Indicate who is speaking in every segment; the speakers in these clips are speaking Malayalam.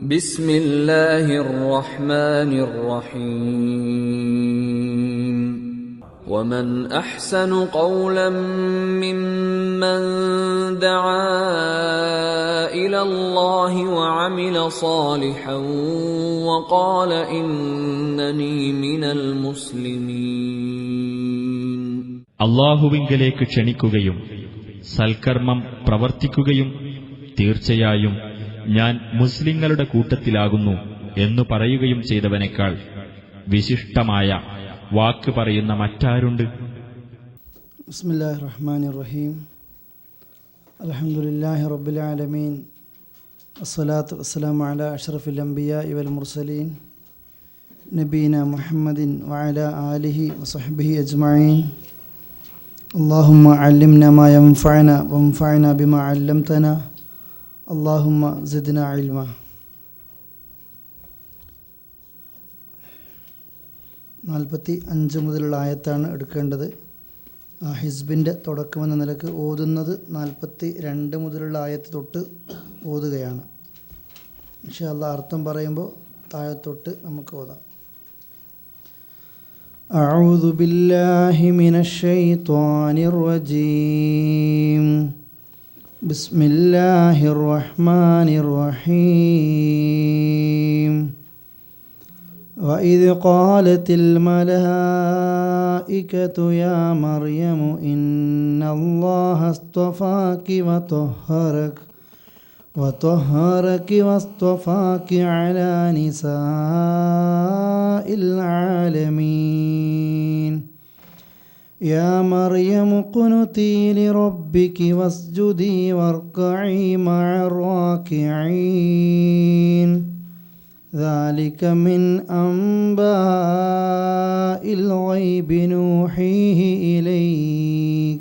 Speaker 1: بسم الله الرحمن الرحيم ومن أحسن قولا ممن دعا إلى الله وعمل صالحا وقال إنني من المسلمين.
Speaker 2: അല്ലാഹുവിങ്കലേക്ക് ക്ഷണിക്കുകയും സൽക്കർമ്മം പ്രവർത്തിക്കുകയും തീർച്ചയായും ഞാൻ മുസ്ലിങ്ങളുടെ കൂട്ടത്തിലാകുന്നു എന്നു പറയുകയും ചെയ്തവനേക്കാൾ വിശിഷ്ടമായ വാക്ക് പറയുന്ന മറ്റാരുണ്ട്?
Speaker 3: ബിസ്മില്ലാഹിർ റഹ്മാനിർ റഹീം. അൽഹംദുലില്ലാഹി റബ്ബിൽ ആലമീൻ. അസ്സലാത്തു വസ്സലാമു അലാ അഷ്റഫിൽ അംബിയാഇ വൽ മുർസലീൻ നബീന മുഹമ്മദിൻ വഅലാ ആലിഹി വസഹ്ബിഹി അജ്മഈൻ. അല്ലാഹുമ്മ അല്ലിംനാ മാ യൻഫഉനാ വൻഫഅനാ ബിമാ അല്ലംതനാ. അല്ലാഹുമ്മ സിദ്നാ ഇൽമാ. 45 മുതലുള്ള ആയത്താണ് എടുക്കേണ്ടത്. ഹിസ്ബിൻ്റെ തുടക്കമെന്ന നിലക്ക് ഓതുന്നത് 42 മുതലുള്ള ആയത്ത് തൊട്ട് ഓതുകയാണ്. ഇൻഷാ അല്ലാഹ് അർത്ഥം പറയുമ്പോൾ താഴത്തൊട്ട് നമുക്ക് ഓതാം. അഊദു ബില്ലാഹി മിനശ് ശൈത്വാനിർ റജീം. ബിസ്മില്ലാഹിർ റഹ്മാനിർ റഹീം. وإذ قالت الملائكة يا مريم إن الله اصطفاك وطهرك واصطفاك على نساء العالمين. يا مريم اقنتي لربك واسجدي واركعي مع الراكعين. ذلك من أنباء الغيب نوحيه إليك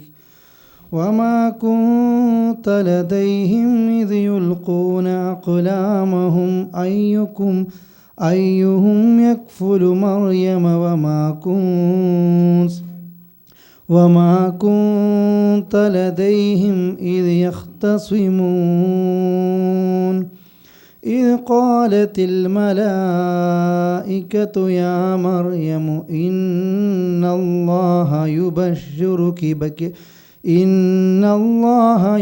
Speaker 3: وما كنت لديهم إذ يلقون أقلامهم أيهم يكفل مريم وما كنت لديهم إذ يختصمون. إذ قالت الملائكة يا مريم إن الله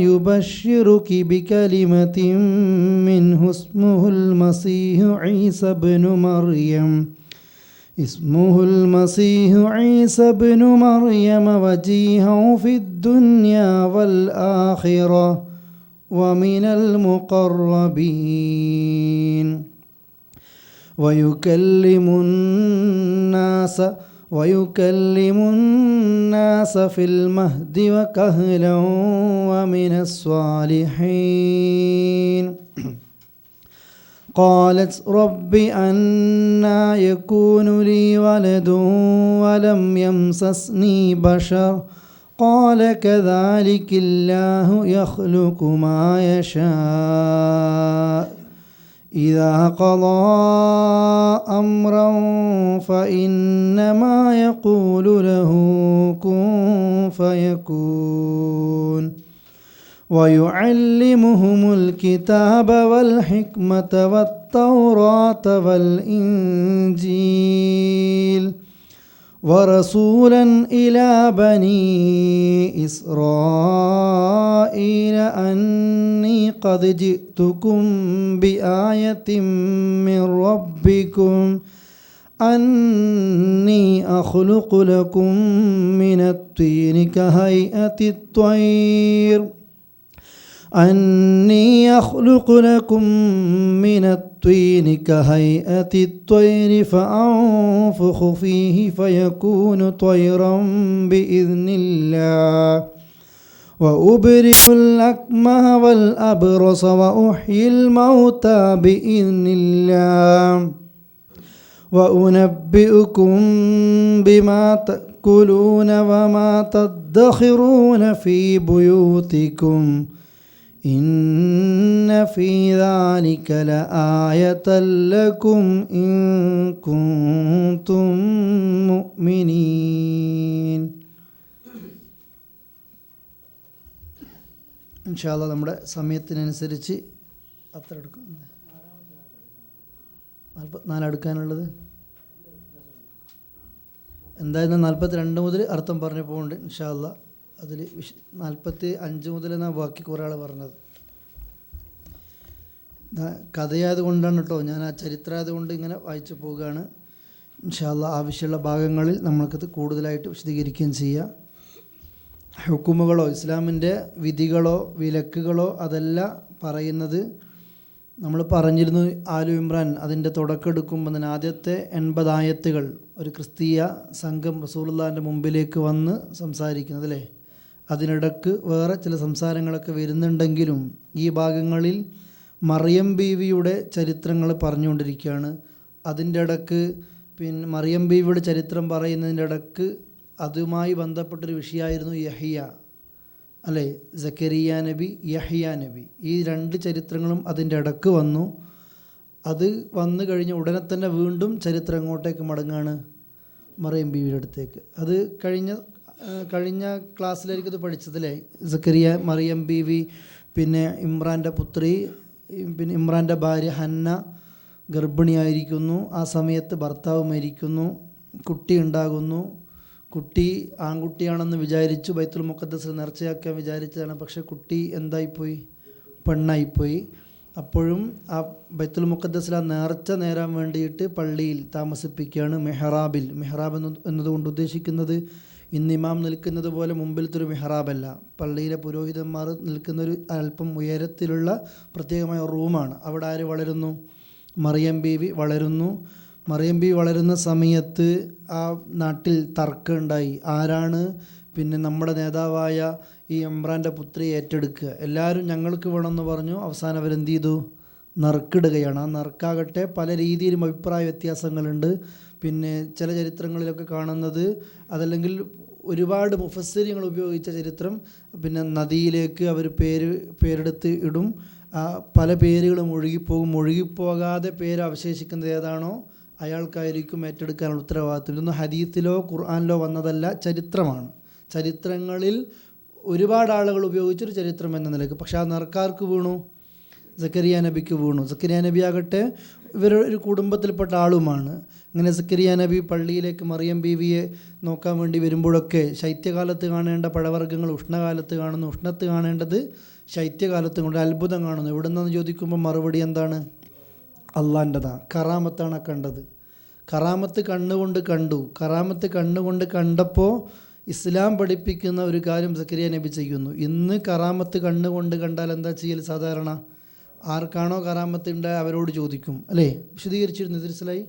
Speaker 3: يبشرك بكلمة منه اسمه المسيح عيسى بن مريم وجيها في الدنيا والآخرة ومن المقربين ويكلم الناس في المهد وكهلا ومن الصالحين. قالت رب أنى يكون لي ولد ولم يمسسني بشر قال كذلك الله يخلق ما يشاء إذا قضى أمرا فإنما يقول له كن فيكون. ويعلمهم الكتاب والحكمة والتوراة والإنجيل ورسولا إلى بني إسرائيل أني قد جئتكم بآية من ربكم أني أخلق لكم من الطين كهيئة الطير فأنفخ فيه فيكون طيرا بإذن الله وأبرئ الأكمه والأبرص وأحيي الموتى بإذن الله وأنبئكم بما تأكلون وما تدخرون في بيوتكم إن في ذلك لآية لكم إن كنتم مؤمنين. ഇൻഷാ അല്ലാഹ് നമ്മുടെ സമയത്തിനനുസരിച്ച് അത്ര എടുക്കും. 44 അടുക്കാനുള്ളത് എന്തായാലും 42 മുതൽ അർത്ഥം പറഞ്ഞു പോകുന്നുണ്ട് ഇൻഷാ അല്ലാ. അതിൽ 45 മുതൽ എന്നാ ബാക്കി കുറേ ആൾ പറഞ്ഞത്. കഥയായത് കൊണ്ടാണ് കേട്ടോ, ഞാൻ ആ ചരിത്രമായത് കൊണ്ട് ഇങ്ങനെ വായിച്ചു പോവുകയാണ്. ഇൻഷാ അല്ലാ ആവശ്യമുള്ള ഭാഗങ്ങളിൽ നമ്മൾക്കത് കൂടുതലായിട്ട് വിശദീകരിക്കുകയും ചെയ്യാം. ഹുക്കുമുകളോ ഇസ്ലാമിൻ്റെ വിധികളോ വിലക്കുകളോ അതല്ല പറയുന്നത്. നമ്മൾ പറഞ്ഞിരുന്നു ആലു ഇമ്രാൻ അതിൻ്റെ തുടക്കം തന്നെ ആദ്യത്തെ 80 ആയത്തുകൾ ഒരു ക്രിസ്തീയ സംഘം റസൂലുള്ളാഹിൻ്റെ മുമ്പിലേക്ക് വന്ന് സംസാരിക്കുന്നത് അല്ലേ. അതിനിടക്ക് വേറെ ചില സംസാരങ്ങളൊക്കെ വരുന്നുണ്ടെങ്കിലും ഈ ഭാഗങ്ങളിൽ മറിയം ബീവിയുടെ ചരിത്രങ്ങൾ പറഞ്ഞുകൊണ്ടിരിക്കുകയാണ്. അതിൻ്റെ ഇടക്ക് മറിയം ബീവിയുടെ ചരിത്രം പറയുന്നതിൻ്റെ ഇടക്ക് അതുമായി ബന്ധപ്പെട്ടൊരു വിഷയമായിരുന്നു യഹ്യ അല്ലേ, സക്കരിയ നബി, യഹ്യ നബി. ഈ 2 ചരിത്രങ്ങളും അതിൻ്റെ ഇടക്ക് വന്നു. അത് വന്നു കഴിഞ്ഞ ഉടനെ തന്നെ വീണ്ടും ചരിത്രം എങ്ങോട്ടേക്ക് മടങ്ങാണ്, മറിയം ബീവിയുടെ അടുത്തേക്ക്. അത് കഴിഞ്ഞ ക്ലാസ്സിലായിരിക്കും ഇത് പഠിച്ചതല്ലേ. സക്കരിയ, മറിയം ബീവി, പിന്നെ ഇമ്രാൻ്റെ പുത്രി, പിന്നെ ഇമ്രാൻ്റെ ഭാര്യ ഹന്ന ഗർഭിണിയായിരിക്കുന്നു. ആ സമയത്ത് ഭർത്താവ് മരിക്കുന്നു, കുട്ടി ഉണ്ടാകുന്നു. കുട്ടി ആൺകുട്ടിയാണെന്ന് വിചാരിച്ചു, ബൈത്തുൽ മുഖദ്ദസിൽ നേർച്ചയാക്കാൻ വിചാരിച്ചതാണ്. പക്ഷേ കുട്ടി എന്തായിപ്പോയി, പെണ്ണായിപ്പോയി. അപ്പോഴും ആ ബൈത്തുൽ മുഖദ്ദസിൽ ആ നേർച്ച നേരാൻ വേണ്ടിയിട്ട് പള്ളിയിൽ താമസിപ്പിക്കുകയാണ്, മെഹ്റാബിൽ. മെഹ്റാബ് എന്നതുകൊണ്ട് ഉദ്ദേശിക്കുന്നത് ഇന്ന് ഇമാം നിൽക്കുന്നത് പോലെ മുമ്പിലത്തെ ഒരു മെഹ്റാബല്ല, പള്ളിയിലെ പുരോഹിതന്മാർ നിൽക്കുന്നൊരു അല്പം ഉയരത്തിലുള്ള പ്രത്യേകമായ റൂമാണ്. അവിടെ ആര് വളരുന്നു, മറിയം ബീവി വളരുന്നു. മറിയം ബീവി വളരുന്ന സമയത്ത് ആ നാട്ടിൽ തർക്കമുണ്ടായി, ആരാണ് പിന്നെ നമ്മുടെ നേതാവായ ഈ ഇമ്രാൻ്റെ പുത്രി ഏറ്റെടുക്കുക. എല്ലാവരും ഞങ്ങൾക്ക് വേണമെന്ന് പറഞ്ഞു. അവസാനം അവരെന്ത് ചെയ്തു, നറുക്കിടുകയാണ്. ആ നറുക്കാകട്ടെ പല രീതിയിലും അഭിപ്രായ വ്യത്യാസങ്ങളുണ്ട്. പിന്നെ ചില ചരിത്രങ്ങളിലൊക്കെ കാണുന്നത് അതല്ലെങ്കിൽ ഒരുപാട് മുഫസ്സിരിങ്ങൾ ഉപയോഗിച്ച ചരിത്രം, പിന്നെ നദിയിലേക്ക് അവർ പേരെടുത്ത് ഇടും. പല പേരുകളും ഒഴുകിപ്പോകും. ഒഴുകിപ്പോകാതെ പേര് അവശേഷിക്കുന്നത് ഏതാണോ അയാൾക്കായിരിക്കും ഏറ്റെടുക്കാനുള്ള ഉത്തരവാദിത്വം. ഇതൊന്നും ഹദീസിലോ ഖുർആനിലോ വന്നതല്ല, ചരിത്രമാണ്. ചരിത്രങ്ങളിൽ ഒരുപാട് ആളുകൾ ഉപയോഗിച്ചൊരു ചരിത്രം എന്ന നിലയ്ക്ക്. പക്ഷേ ആ നറുക്കാർക്ക് വീണു, സക്കരിയ നബിക്ക് വീണു. സക്കരിയ നബി ആകട്ടെ ഇവരൊരു കുടുംബത്തിൽപ്പെട്ട ആളുമാണ്. അങ്ങനെ സക്കരിയ നബി പള്ളിയിലേക്ക് മറിയം ബീവിയെ നോക്കാൻ വേണ്ടി വരുമ്പോഴൊക്കെ ശൈത്യകാലത്ത് കാണേണ്ട പഴവർഗ്ഗങ്ങൾ ഉഷ്ണകാലത്ത് കാണുന്നു, ഉഷ്ണത്ത് കാണേണ്ടത് ശൈത്യകാലത്ത് കൊണ്ട് അത്ഭുതം കാണുന്നു. എവിടെ നിന്നെന്ന് ചോദിക്കുമ്പോൾ മറുപടി എന്താണ്, അള്ളാൻ്റെതാണ്, കറാമത്താണ് കണ്ടത്. കറാമത്ത് കണ്ണുകൊണ്ട് കണ്ടു. കറാമത്ത് കണ്ണുകൊണ്ട് കണ്ടപ്പോൾ ഇസ്ലാം പഠിപ്പിക്കുന്ന ഒരു കാര്യം സക്കരിയ നബി ചെയ്യുന്നു. ഇന്ന് കറാമത്ത് കണ്ണുകൊണ്ട് കണ്ടാൽ എന്താ ചെയ്യൽ സാധാരണ, ആർക്കാണോ കറാമത്ത് ഉണ്ടായ അവരോട് ചോദിക്കും അല്ലേ, വിശദീകരിച്ചിരുന്നു മനസ്സിലായി.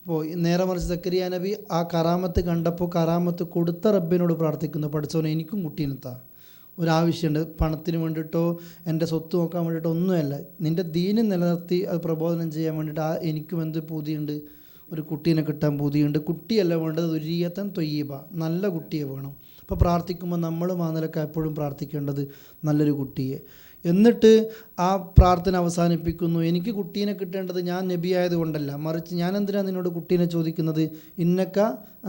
Speaker 3: അപ്പോൾ നേരെ മറിച്ച് സക്കരിയ നബി ആ കറാമത്ത് കണ്ടപ്പോൾ കറാമത്ത് കൊടുത്ത റബ്ബിനോട് പ്രാർത്ഥിക്കുന്നു, പഠിച്ചവനെ എനിക്കും കുട്ടീനെത്താ, ഒരാവശ്യമുണ്ട്, പണത്തിന് വേണ്ടിയിട്ടോ എൻ്റെ സ്വത്ത് നോക്കാൻ വേണ്ടിയിട്ടോ ഒന്നുമല്ല, നിൻ്റെ ദീന് നിലനിർത്തി അത് പ്രബോധനം ചെയ്യാൻ വേണ്ടിയിട്ട് എനിക്കും എന്ത് പൂതിയുണ്ട്, ഒരു കുട്ടീനെ കിട്ടാൻ പൂതിയുണ്ട്. കുട്ടിയല്ല വേണ്ടത്, ദുരിയത്തൻ തൊയ്യബ, നല്ല കുട്ടിയെ വേണം. അപ്പോൾ പ്രാർത്ഥിക്കുമ്പോൾ നമ്മളും ആ നിലക്ക് എപ്പോഴും പ്രാർത്ഥിക്കേണ്ടത് നല്ലൊരു കുട്ടിയെ. എന്നിട്ട് ആ പ്രാർത്ഥന അവസാനിപ്പിക്കുന്നു, എനിക്ക് കുട്ടീനെ കിട്ടേണ്ടത് ഞാൻ നബി ആയതുകൊണ്ടല്ല, മറിച്ച് ഞാൻ എന്തിനാണ് നിന്നോട് കുട്ടീനെ ചോദിക്കുന്നത്, ഇന്നക്ക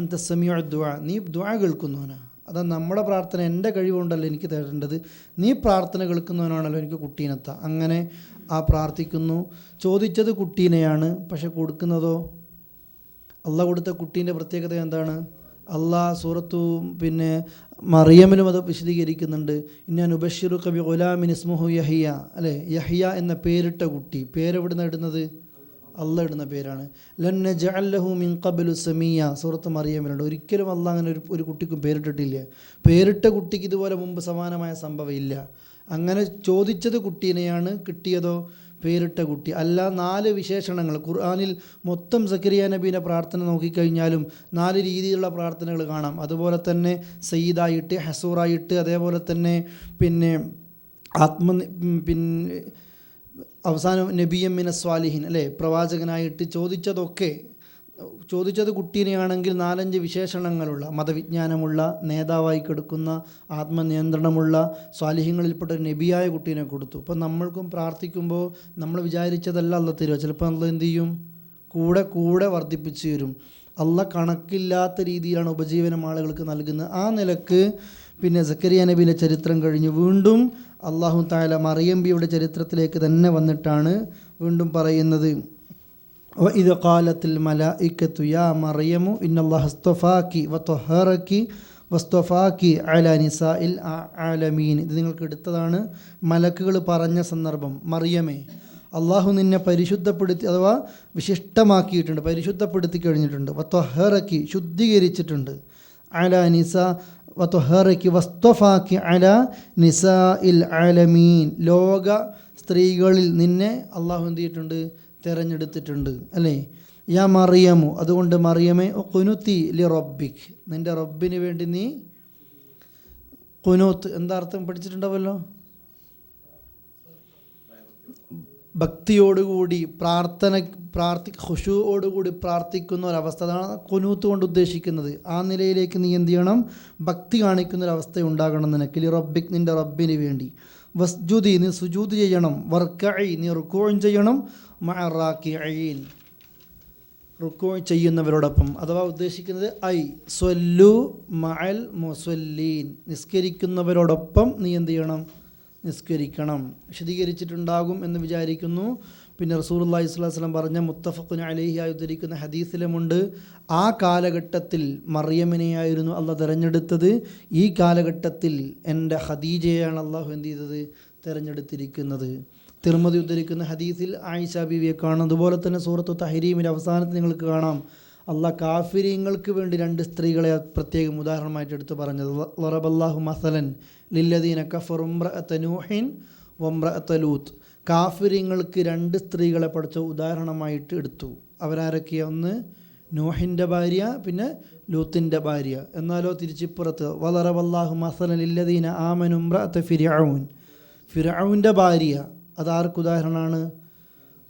Speaker 3: അന്ത സമീഉ ദുആ, നീ ദുആ കേൾക്കുന്നവനാ. അതാ നമ്മുടെ പ്രാർത്ഥന എൻ്റെ കഴിവുകൊണ്ടല്ല എനിക്ക് തരേണ്ടത്, നീ പ്രാർത്ഥന കേൾക്കുന്നവനാണല്ലോ എനിക്ക് കുട്ടീനെത്താം. അങ്ങനെ ആ പ്രാർത്ഥിക്കുന്നു. ചോദിച്ചത് കുട്ടീനെയാണ്, പക്ഷെ കൊടുക്കുന്നതോ അള്ളാഹ് കൊടുത്ത കുട്ടീൻ്റെ പ്രത്യേകത എന്താണ്, അള്ളാഹ് സൂറത്തു പിന്നെ മറിയമിലും അത് വിശദീകരിക്കുന്നുണ്ട്. ഇന്ന ഉബശ്ശിറുക ബി ഗുലാമിൻ ഇസ്മുഹു യഹ്യ അല്ലേ, യഹ്യ എന്ന പേരിട്ട കുട്ടി. പേരെവിടുന്ന് ഇടുന്നത്, അള്ളാഹ് ഇടുന്ന പേരാണ്. ലൻ നജഅൽ ലഹു മിൻ ഖബ്ലു സമീയ സൂറത്ത് മറിയമിലുണ്ട്. ഒരിക്കലും അള്ളാഹ് അങ്ങനെ ഒരു കുട്ടിക്കും പേരിട്ടിട്ടില്ല. പേരിട്ട കുട്ടിക്ക് ഇതുപോലെ മുമ്പ് സമാനമായ സംഭവം ഇല്ല. അങ്ങനെ ചോദിച്ചത് കുട്ടീനെയാണ്, കിട്ടിയതോ പേരിട്ട കുട്ടി അല്ല. 4 വിശേഷണങ്ങൾ ഖുർആനിൽ മൊത്തം സക്കരിയ നബീൻ്റെ പ്രാർത്ഥന നോക്കിക്കഴിഞ്ഞാലും 4 രീതിയിലുള്ള പ്രാർത്ഥനകൾ കാണാം. അതുപോലെ തന്നെ സയ്യിദായിട്ട്, ഹസൂറായിട്ട്, അതേപോലെ തന്നെ പിന്നെ പിന്നെ അവസാനം നബിയം മിന സ്വാലിഹിൻ അല്ലേ, പ്രവാചകനായിട്ട്. ചോദിച്ചത് കുട്ടീനെയാണെങ്കിൽ 4-5 വിശേഷണങ്ങളുള്ള, മതവിജ്ഞാനമുള്ള, നേതാവായി കിടക്കുന്ന, ആത്മനിയന്ത്രണമുള്ള, സ്വാലിഹ്യങ്ങളിൽപ്പെട്ട ഒരു നബിയായ കുട്ടീനെ കൊടുത്തു. അപ്പം നമ്മൾക്കും പ്രാർത്ഥിക്കുമ്പോൾ നമ്മൾ വിചാരിച്ചതല്ല അള്ളാഹ് തരുക. ചിലപ്പോൾ അള്ളാഹ് എന്ത് ചെയ്യും, കൂടെ വർദ്ധിപ്പിച്ചു തരും. അള്ളാഹ് കണക്കില്ലാത്ത രീതിയിലാണ് ഉപജീവനം ആളുകൾക്ക് നൽകുന്നത്. ആ നിലക്ക് പിന്നെ സക്കരിയ നബിയുടെ ചരിത്രം കഴിഞ്ഞ് വീണ്ടും അല്ലാഹു തആല മറിയം ബിയുടെ ചരിത്രത്തിലേക്ക് തന്നെ വന്നിട്ടാണ് വീണ്ടും പറയുന്നത്. وإذ قالت الملائكة يا مريم إن الله اصطفاك وطهرك വസ്തഫാക്കി അല നിസാഇൽ ആലമീൻ. ഇത് നിങ്ങൾക്ക് എടുത്തതാണ്. മലക്കുകൾ പറഞ്ഞ സന്ദർഭം, മറിയമേ, അള്ളാഹു നിന്നെ പരിശുദ്ധപ്പെടുത്തി അഥവാ വിശിഷ്ടമാക്കിയിട്ടുണ്ട്, പരിശുദ്ധപ്പെടുത്തി കഴിഞ്ഞിട്ടുണ്ട്. വത്വഹറക്കി, ശുദ്ധീകരിച്ചിട്ടുണ്ട്. അല നിസാ വത്വഹറക്കി വസ്തഫാക്കി അല നിസാഇൽ ആലമീൻ. ലോക സ്ത്രീകളിൽ നിന്നെ അള്ളാഹു എന്ത് ചെയ്തിട്ടുണ്ട്? തിരഞ്ഞെടുത്തിട്ടുണ്ട് അല്ലേ. യാ മറിയമു, അതുകൊണ്ട് മറിയമേ, ഖുനുത്തി ലി റബ്ബിക്, നിൻ്റെ റബ്ബിന് വേണ്ടി നീ ഖുനൂത്ത് എന്താ അർത്ഥം പഠിച്ചിട്ടുണ്ടാവല്ലോ? ഭക്തിയോടുകൂടി ഖുശൂഓടുകൂടി പ്രാർത്ഥിക്കുന്ന ഒരവസ്ഥ, അതാണ് ഖുനൂത്ത് കൊണ്ട് ഉദ്ദേശിക്കുന്നത്. ആ നിലയിലേക്ക് നീ എന്ത് ചെയ്യണം? ഭക്തി കാണിക്കുന്ന ഒരവസ്ഥ ഉണ്ടാകണം നിനക്ക്. ലി റബ്ബിക്, നിൻ്റെ റബ്ബിന് വേണ്ടി. വസ്ജുദി, നീ സുജൂദ് ചെയ്യണം. വർക്കഇ, നീ റുക്കൂഉ ചെയ്യണം. മഅ റാക്കിഈൻ, റുക്കൂ ചെയ്യുന്നവരോടൊപ്പം. അഥവാ ഉദ്ദേശിക്കുന്നത് ഐ സ്വല്ലു മഅൽ മുസല്ലീൻ, നിസ്കരിക്കുന്നവരോടൊപ്പം നീ എന്ത് ചെയ്യണം? നിസ്കരിക്കണം. വിശദീകരിച്ചിട്ടുണ്ടാകും എന്ന് വിചാരിക്കുന്നു. പിന്നെ റസൂലുള്ളാഹി സ്വല്ലല്ലാഹു അലൈഹി വസല്ലം പറഞ്ഞ മുത്തഫഖുൻ അലൈഹി ആയി ഉദ്ധരിക്കുന്ന ഹദീസിലുമുണ്ട്, ആ കാലഘട്ടത്തിൽ മറിയമിനെയായിരുന്നു അള്ളാഹ് തിരഞ്ഞെടുത്തത്. ഈ കാലഘട്ടത്തിൽ എൻ്റെ ഖദീജയെയാണ് അള്ളാഹു എന്ത് ചെയ്തത്? തിരഞ്ഞെടുത്തിരിക്കുന്നത്. തിർമദി ഉദ്ധരിക്കുന്ന ഹദീസിൽ ആയിഷ ബീവിയെ കാണാം. അതുപോലെ തന്നെ സൂറത്തു തഹരീമിൻ്റെ അവസാനത്തിൽ നിങ്ങൾക്ക് കാണാം അള്ളാഹ് കാഫിരീങ്ങൾക്ക് വേണ്ടി 2 സ്ത്രീകളെ പ്രത്യേകം ഉദാഹരണമായിട്ട് എടുത്തു പറഞ്ഞത്. ലറബല്ലാഹു മസലൻ ലില്ലദീന കഫറു ഇംറഅത നൂഹിൻ വംറഅത ലൂത്ത്. കാഫിരീങ്ങൾക്ക് 2 സ്ത്രീകളെ പഠിച്ച ഉദാഹരണമായിട്ട് എടുത്തു. അവരാരൊക്കെയാണ്? ഒന്ന് നൂഹിൻ്റെ ഭാര്യ, പിന്നെ ലൂത്തിൻ്റെ ഭാര്യ. എന്നാലോ തിരിച്ചിപ്പുറത്ത് വലറബല്ലാഹു മസലൻ ലില്ലദീന ആമനു ഇംറഅത ഫിർഔൻ, ഫിർഔൻ്റെ ഭാര്യ. അതാർക്ക് ഉദാഹരണമാണ്?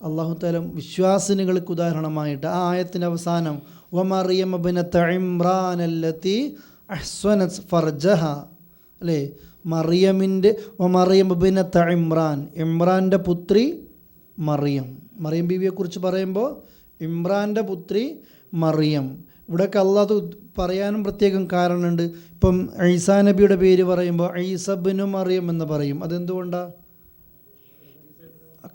Speaker 3: അല്ലാഹു തആല വിശ്വാസിനികൾക്ക് ഉദാഹരണമായിട്ട്. ആ ആയത്തിൻ്റെ അവസാനം വമറിയം ഇബ്നത ഇംറാൻ അല്ലതി അഹ്സനത് ഫർജഹ അല്ലേ. മറിയമിൻ്റെ വമറിയം ഇബ്നത ഇമ്രാൻ, ഇമ്രാൻ്റെ പുത്രി മറിയം. മറിയം ബീവിയെക്കുറിച്ച് പറയുമ്പോൾ ഇമ്രാൻ്റെ പുത്രി മറിയം. ഇവിടെയൊക്കെ അള്ളാഹ് പറയാനും പ്രത്യേകം കാരണമുണ്ട്. ഇപ്പം ഈസാ നബിയുടെ പേര് പറയുമ്പോൾ ഈസ ഇബ്നു മറിയം എന്ന് പറയും. അതെന്തുകൊണ്ടാണ്?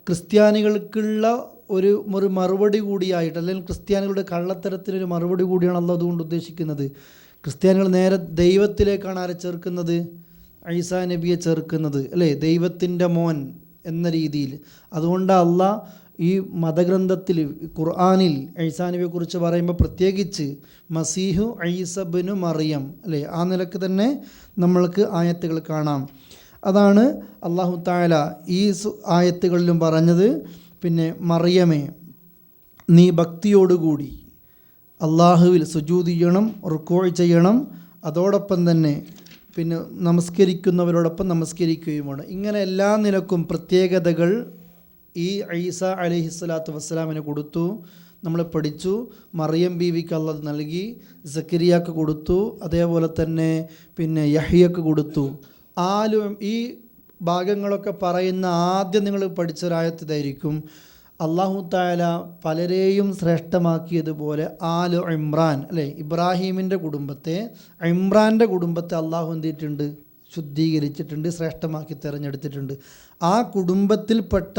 Speaker 3: ക്രിസ്ത്യാനികൾക്കുള്ള ഒരു മറുപടി കൂടിയായിട്ട്, അല്ലെങ്കിൽ ക്രിസ്ത്യാനികളുടെ കള്ളത്തരത്തിനൊരു മറുപടി കൂടിയാണ് അള്ളാഹ് അതുകൊണ്ട് ഉദ്ദേശിക്കുന്നത്. ക്രിസ്ത്യാനികൾ നേരെ ദൈവത്തിലേക്കാണ് ആരെ ചേർക്കുന്നത്? ഈസാ നബിയെ ചേർക്കുന്നത് അല്ലേ, ദൈവത്തിൻ്റെ മോൻ എന്ന രീതിയിൽ. അതുകൊണ്ട് അള്ളാഹ് ഈ മതഗ്രന്ഥത്തിൽ ഖുർആനിൽ ഈസാ നബിയെക്കുറിച്ച് പറയുമ്പോൾ പ്രത്യേകിച്ച് മസീഹു ഈസ ഇബ്നു മറിയം അല്ലേ, ആ നിലക്ക് തന്നെ നമ്മൾക്ക് ആയത്തുകൾ കാണാം. അതാണ് അല്ലാഹു തആല ഈ ആയത്തുകളിലും പറഞ്ഞത്. പിന്നെ മറിയമേ, നീ ഭക്തിയോടുകൂടി അള്ളാഹുവിൽ സുജൂദ് ചെയ്യണം, റുക്കൂ ചെയ്യണം. അതോടൊപ്പം തന്നെ പിന്നെ നമസ്കരിക്കുന്നവരോടൊപ്പം നമസ്കരിക്കുകയും വേണം. ഇങ്ങനെ എല്ലാ നിലക്കും പ്രത്യേകതകൾ ഈ ഈസ അലൈഹിസ്സലാത്തു വസ്സലാമിന് കൊടുത്തു. നമ്മൾ പഠിച്ചു. മറിയം ബീവിക്ക് അല്ലാഹ് നൽകി, സക്കരിയാക്ക് കൊടുത്തു, അതേപോലെ തന്നെ പിന്നെ യഹ്യക്ക് കൊടുത്തു. ഈ ഭാഗങ്ങളൊക്കെ പറയുന്ന ആദ്യം നിങ്ങൾ പഠിച്ചൊരായത്ത് ഇതായിരിക്കും. അല്ലാഹു തആല പലരെയും ശ്രേഷ്ഠമാക്കിയതുപോലെ ആലു ഇമ്രാൻ അല്ലേ, ഇബ്രാഹീമിൻ്റെ കുടുംബത്തെ, ഇമ്രാൻ്റെ കുടുംബത്തെ അല്ലാഹു എന്തിട്ടുണ്ട്? ശുദ്ധീകരിച്ചിട്ടുണ്ട്, ശ്രേഷ്ഠമാക്കി തിരഞ്ഞെടുത്തിട്ടുണ്ട്. ആ കുടുംബത്തിൽപ്പെട്ട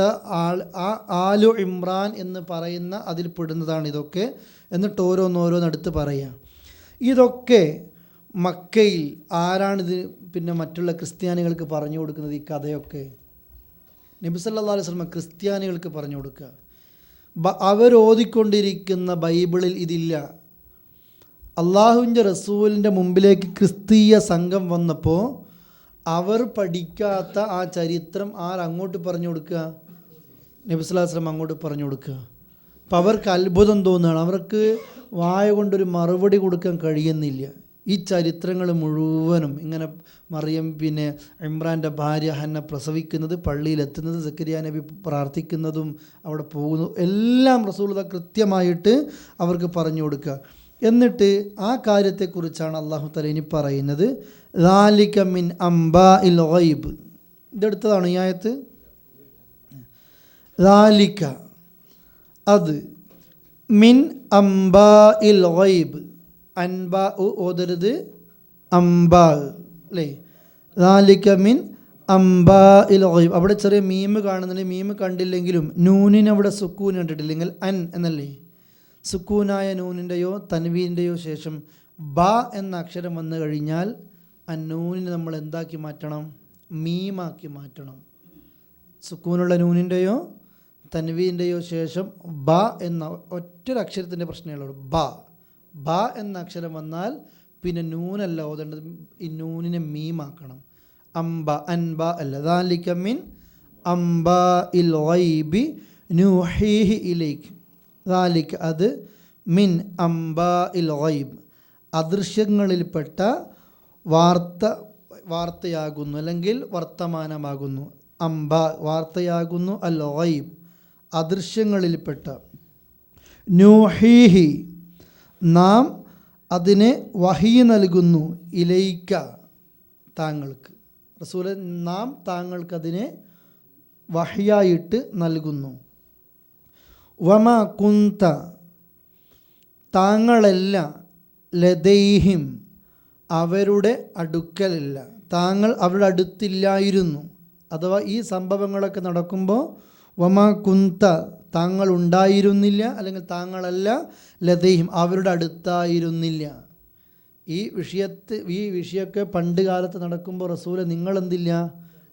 Speaker 3: ആലു ഇമ്രാൻ എന്ന് പറയുന്ന അതിൽ പെടുന്നതാണ് ഇതൊക്കെ. എന്നിട്ട് ഓരോന്നോരോന്നെടുത്ത് പറയാം. ഇതൊക്കെ മക്കയിൽ ആരാണിത് പിന്നെ മറ്റുള്ള ക്രിസ്ത്യാനികൾക്ക് പറഞ്ഞു കൊടുക്കുന്നത്? ഈ കഥയൊക്കെ നബി സല്ലല്ലാഹു അലൈഹി വസല്ലം ക്രിസ്ത്യാനികൾക്ക് പറഞ്ഞു കൊടുക്കുക. അവരോതിക്കൊണ്ടിരിക്കുന്ന ബൈബിളിൽ ഇതില്ല. അള്ളാഹുവിൻ്റെ റസൂലിൻ്റെ മുമ്പിലേക്ക് ക്രിസ്തീയ സംഘം വന്നപ്പോൾ അവർ പഠിക്കാത്ത ആ ചരിത്രം ആരങ്ങോട്ട് പറഞ്ഞു കൊടുക്കുക? നബി സല്ലല്ലാഹു അലൈഹി വസല്ലം അങ്ങോട്ട് പറഞ്ഞു കൊടുക്കുക. അപ്പോൾ അവർക്ക് അത്ഭുതം തോന്നുകയാണ്. അവർക്ക് വായ കൊണ്ടൊരു മറുപടി കൊടുക്കാൻ കഴിയുന്നില്ല. ഈ ചരിത്രങ്ങൾ മുഴുവനും ഇങ്ങനെ മറിയം പിന്നെ ഇമ്രാൻ്റെ ഭാര്യ ഹന്ന പ്രസവിക്കുന്നത്, പള്ളിയിലെത്തുന്നത്, സക്കരിയ നബി പ്രാർത്ഥിക്കുന്നതും അവിടെ പോകുന്നു, എല്ലാം റസൂലുള്ളാഹി കൃത്യമായിട്ട് അവർക്ക് പറഞ്ഞു കൊടുക്കുക. എന്നിട്ട് ആ കാര്യത്തെക്കുറിച്ചാണ് അല്ലാഹു തആല ഇനി പറയുന്നത്. ദാലിക മിൻ അംബാഇൽ ഗൈബ്. ഇതെടുത്തതാണ് ഈ ആയത്ത്. ദാലിക, അത്, മിൻ അംബാഇൽ ഗൈബ്, അൻബാ ഓതരുത്, അംബാ അല്ലേ. ദാലിക മിൻ അംബാഇൽ ഗൈബ്. അവിടെ ചെറിയ മീമ് കാണുന്നുണ്ട്. മീമ് കണ്ടില്ലെങ്കിലും നൂനിന് അവിടെ സുക്കൂൻ കണ്ടിട്ടില്ലെങ്കിൽ അൻ എന്നല്ലേ. സുക്കൂനായ നൂനിൻ്റെയോ തൻവീൻ്റെയോ ശേഷം ബ എന്ന അക്ഷരം വന്നു കഴിഞ്ഞാൽ ആ നൂനിനെ നമ്മൾ എന്താക്കി മാറ്റണം? മീമാക്കി മാറ്റണം. സുക്കൂനുള്ള നൂനിൻ്റെയോ തൻവീൻ്റെയോ ശേഷം ബ എന്ന ഒറ്റൊരക്ഷരത്തിൻ്റെ പ്രശ്നമുള്ളൂ. ബ എന്ന അക്ഷരം വന്നാൽ പിന്നെ നൂനല്ല ഓതേണ്ടത്, ഈ നൂനിനെ മീമാക്കണം. അംബ അൻബ അല്ല. ദാലിക മിൻ അംബ ഇൽ ഗൈബി നൂഹീഹി ഇലൈക്. ദാലിക അത്, മിൻ അംബ ഇൽ ഗൈബ് അദൃശ്യങ്ങളിൽപ്പെട്ട വാർത്തയാകുന്നു അല്ലെങ്കിൽ വർത്തമാനമാകുന്നു. അംബ വാർത്തയാകുന്നു, അൽ ഗൈബ് അദൃശ്യങ്ങളിൽപ്പെട്ട. നൂഹീഹി നാം അതിനെ വഹി നൽകുന്നു, ഇലൈക്ക താങ്കൾക്ക്. റസൂലെ നാം താങ്കൾക്കതിനെ വഹിയായിട്ട് നൽകുന്നു. വമ കുന്ത താങ്കളല്ല, ലദൈഹിം അവരുടെ അടുക്കലല്ല, താങ്കൾ അവരുടെ അടുത്തില്ലായിരുന്നു. അഥവാ ഈ സംഭവങ്ങളൊക്കെ നടക്കുമ്പോൾ വമ കുന്ത താങ്കൾ ഉണ്ടായിരുന്നില്ല, അല്ലെങ്കിൽ താങ്കളല്ല, ലദൈഹിം അവരുടെ അടുത്തായിരുന്നില്ല. ഈ വിഷയമൊക്കെ പണ്ട് കാലത്ത് നടക്കുമ്പോൾ റസൂല് നിങ്ങളെന്തില്ല,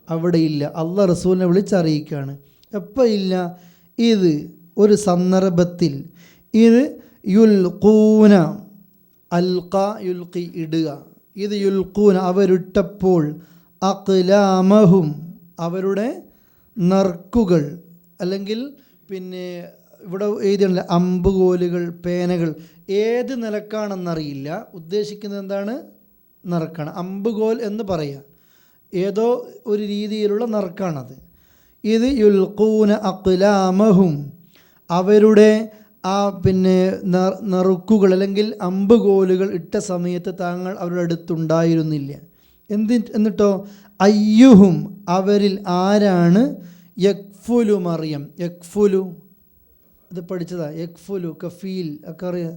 Speaker 3: അവിടെ ഇല്ല. അള്ളാഹ് റസൂലിനെ വിളിച്ചറിയിക്കുകയാണ്. എപ്പോൾ ഇല്ല? ഇത് ഒരു സന്ദർഭത്തിൽ. ഇത് യുൽഖൂന, അൽഖ യുൽഖി ഇടുക. ഇത് യുൽഖൂന അവരിട്ടപ്പോൾ, അഖ്ലാമഹും അവരുടെ നർക്കുകൾ, അല്ലെങ്കിൽ പിന്നെ ഇവിടെ എഴുതിയുള്ള അമ്പുകോലുകൾ, പേനകൾ ഏത് നിലക്കാണെന്നറിയില്ല. ഉദ്ദേശിക്കുന്നത് എന്താണ്? നറുക്കാണ്. അമ്പുകോൽ എന്ന് പറയുക ഏതോ ഒരു രീതിയിലുള്ള നറുക്കാണത്. ഇത് യുൽഖൂന അഖ്ലാമഹും അവരുടെ ആ പിന്നെ നറുക്കുകൾ അല്ലെങ്കിൽ അമ്പുകോലുകൾ ഇട്ട സമയത്ത് താങ്കൾ അവരുടെ അടുത്തുണ്ടായിരുന്നില്ല. എന്നിട്ടോ അയ്യുഹും അവരിൽ ആരാണ്, യക്ഫുലു മറിയം. യക്ഫുലു ഇത് പഠിച്ചതാ. യക്ഫുലു കഫീൽ ഒക്കെ അറിയാം.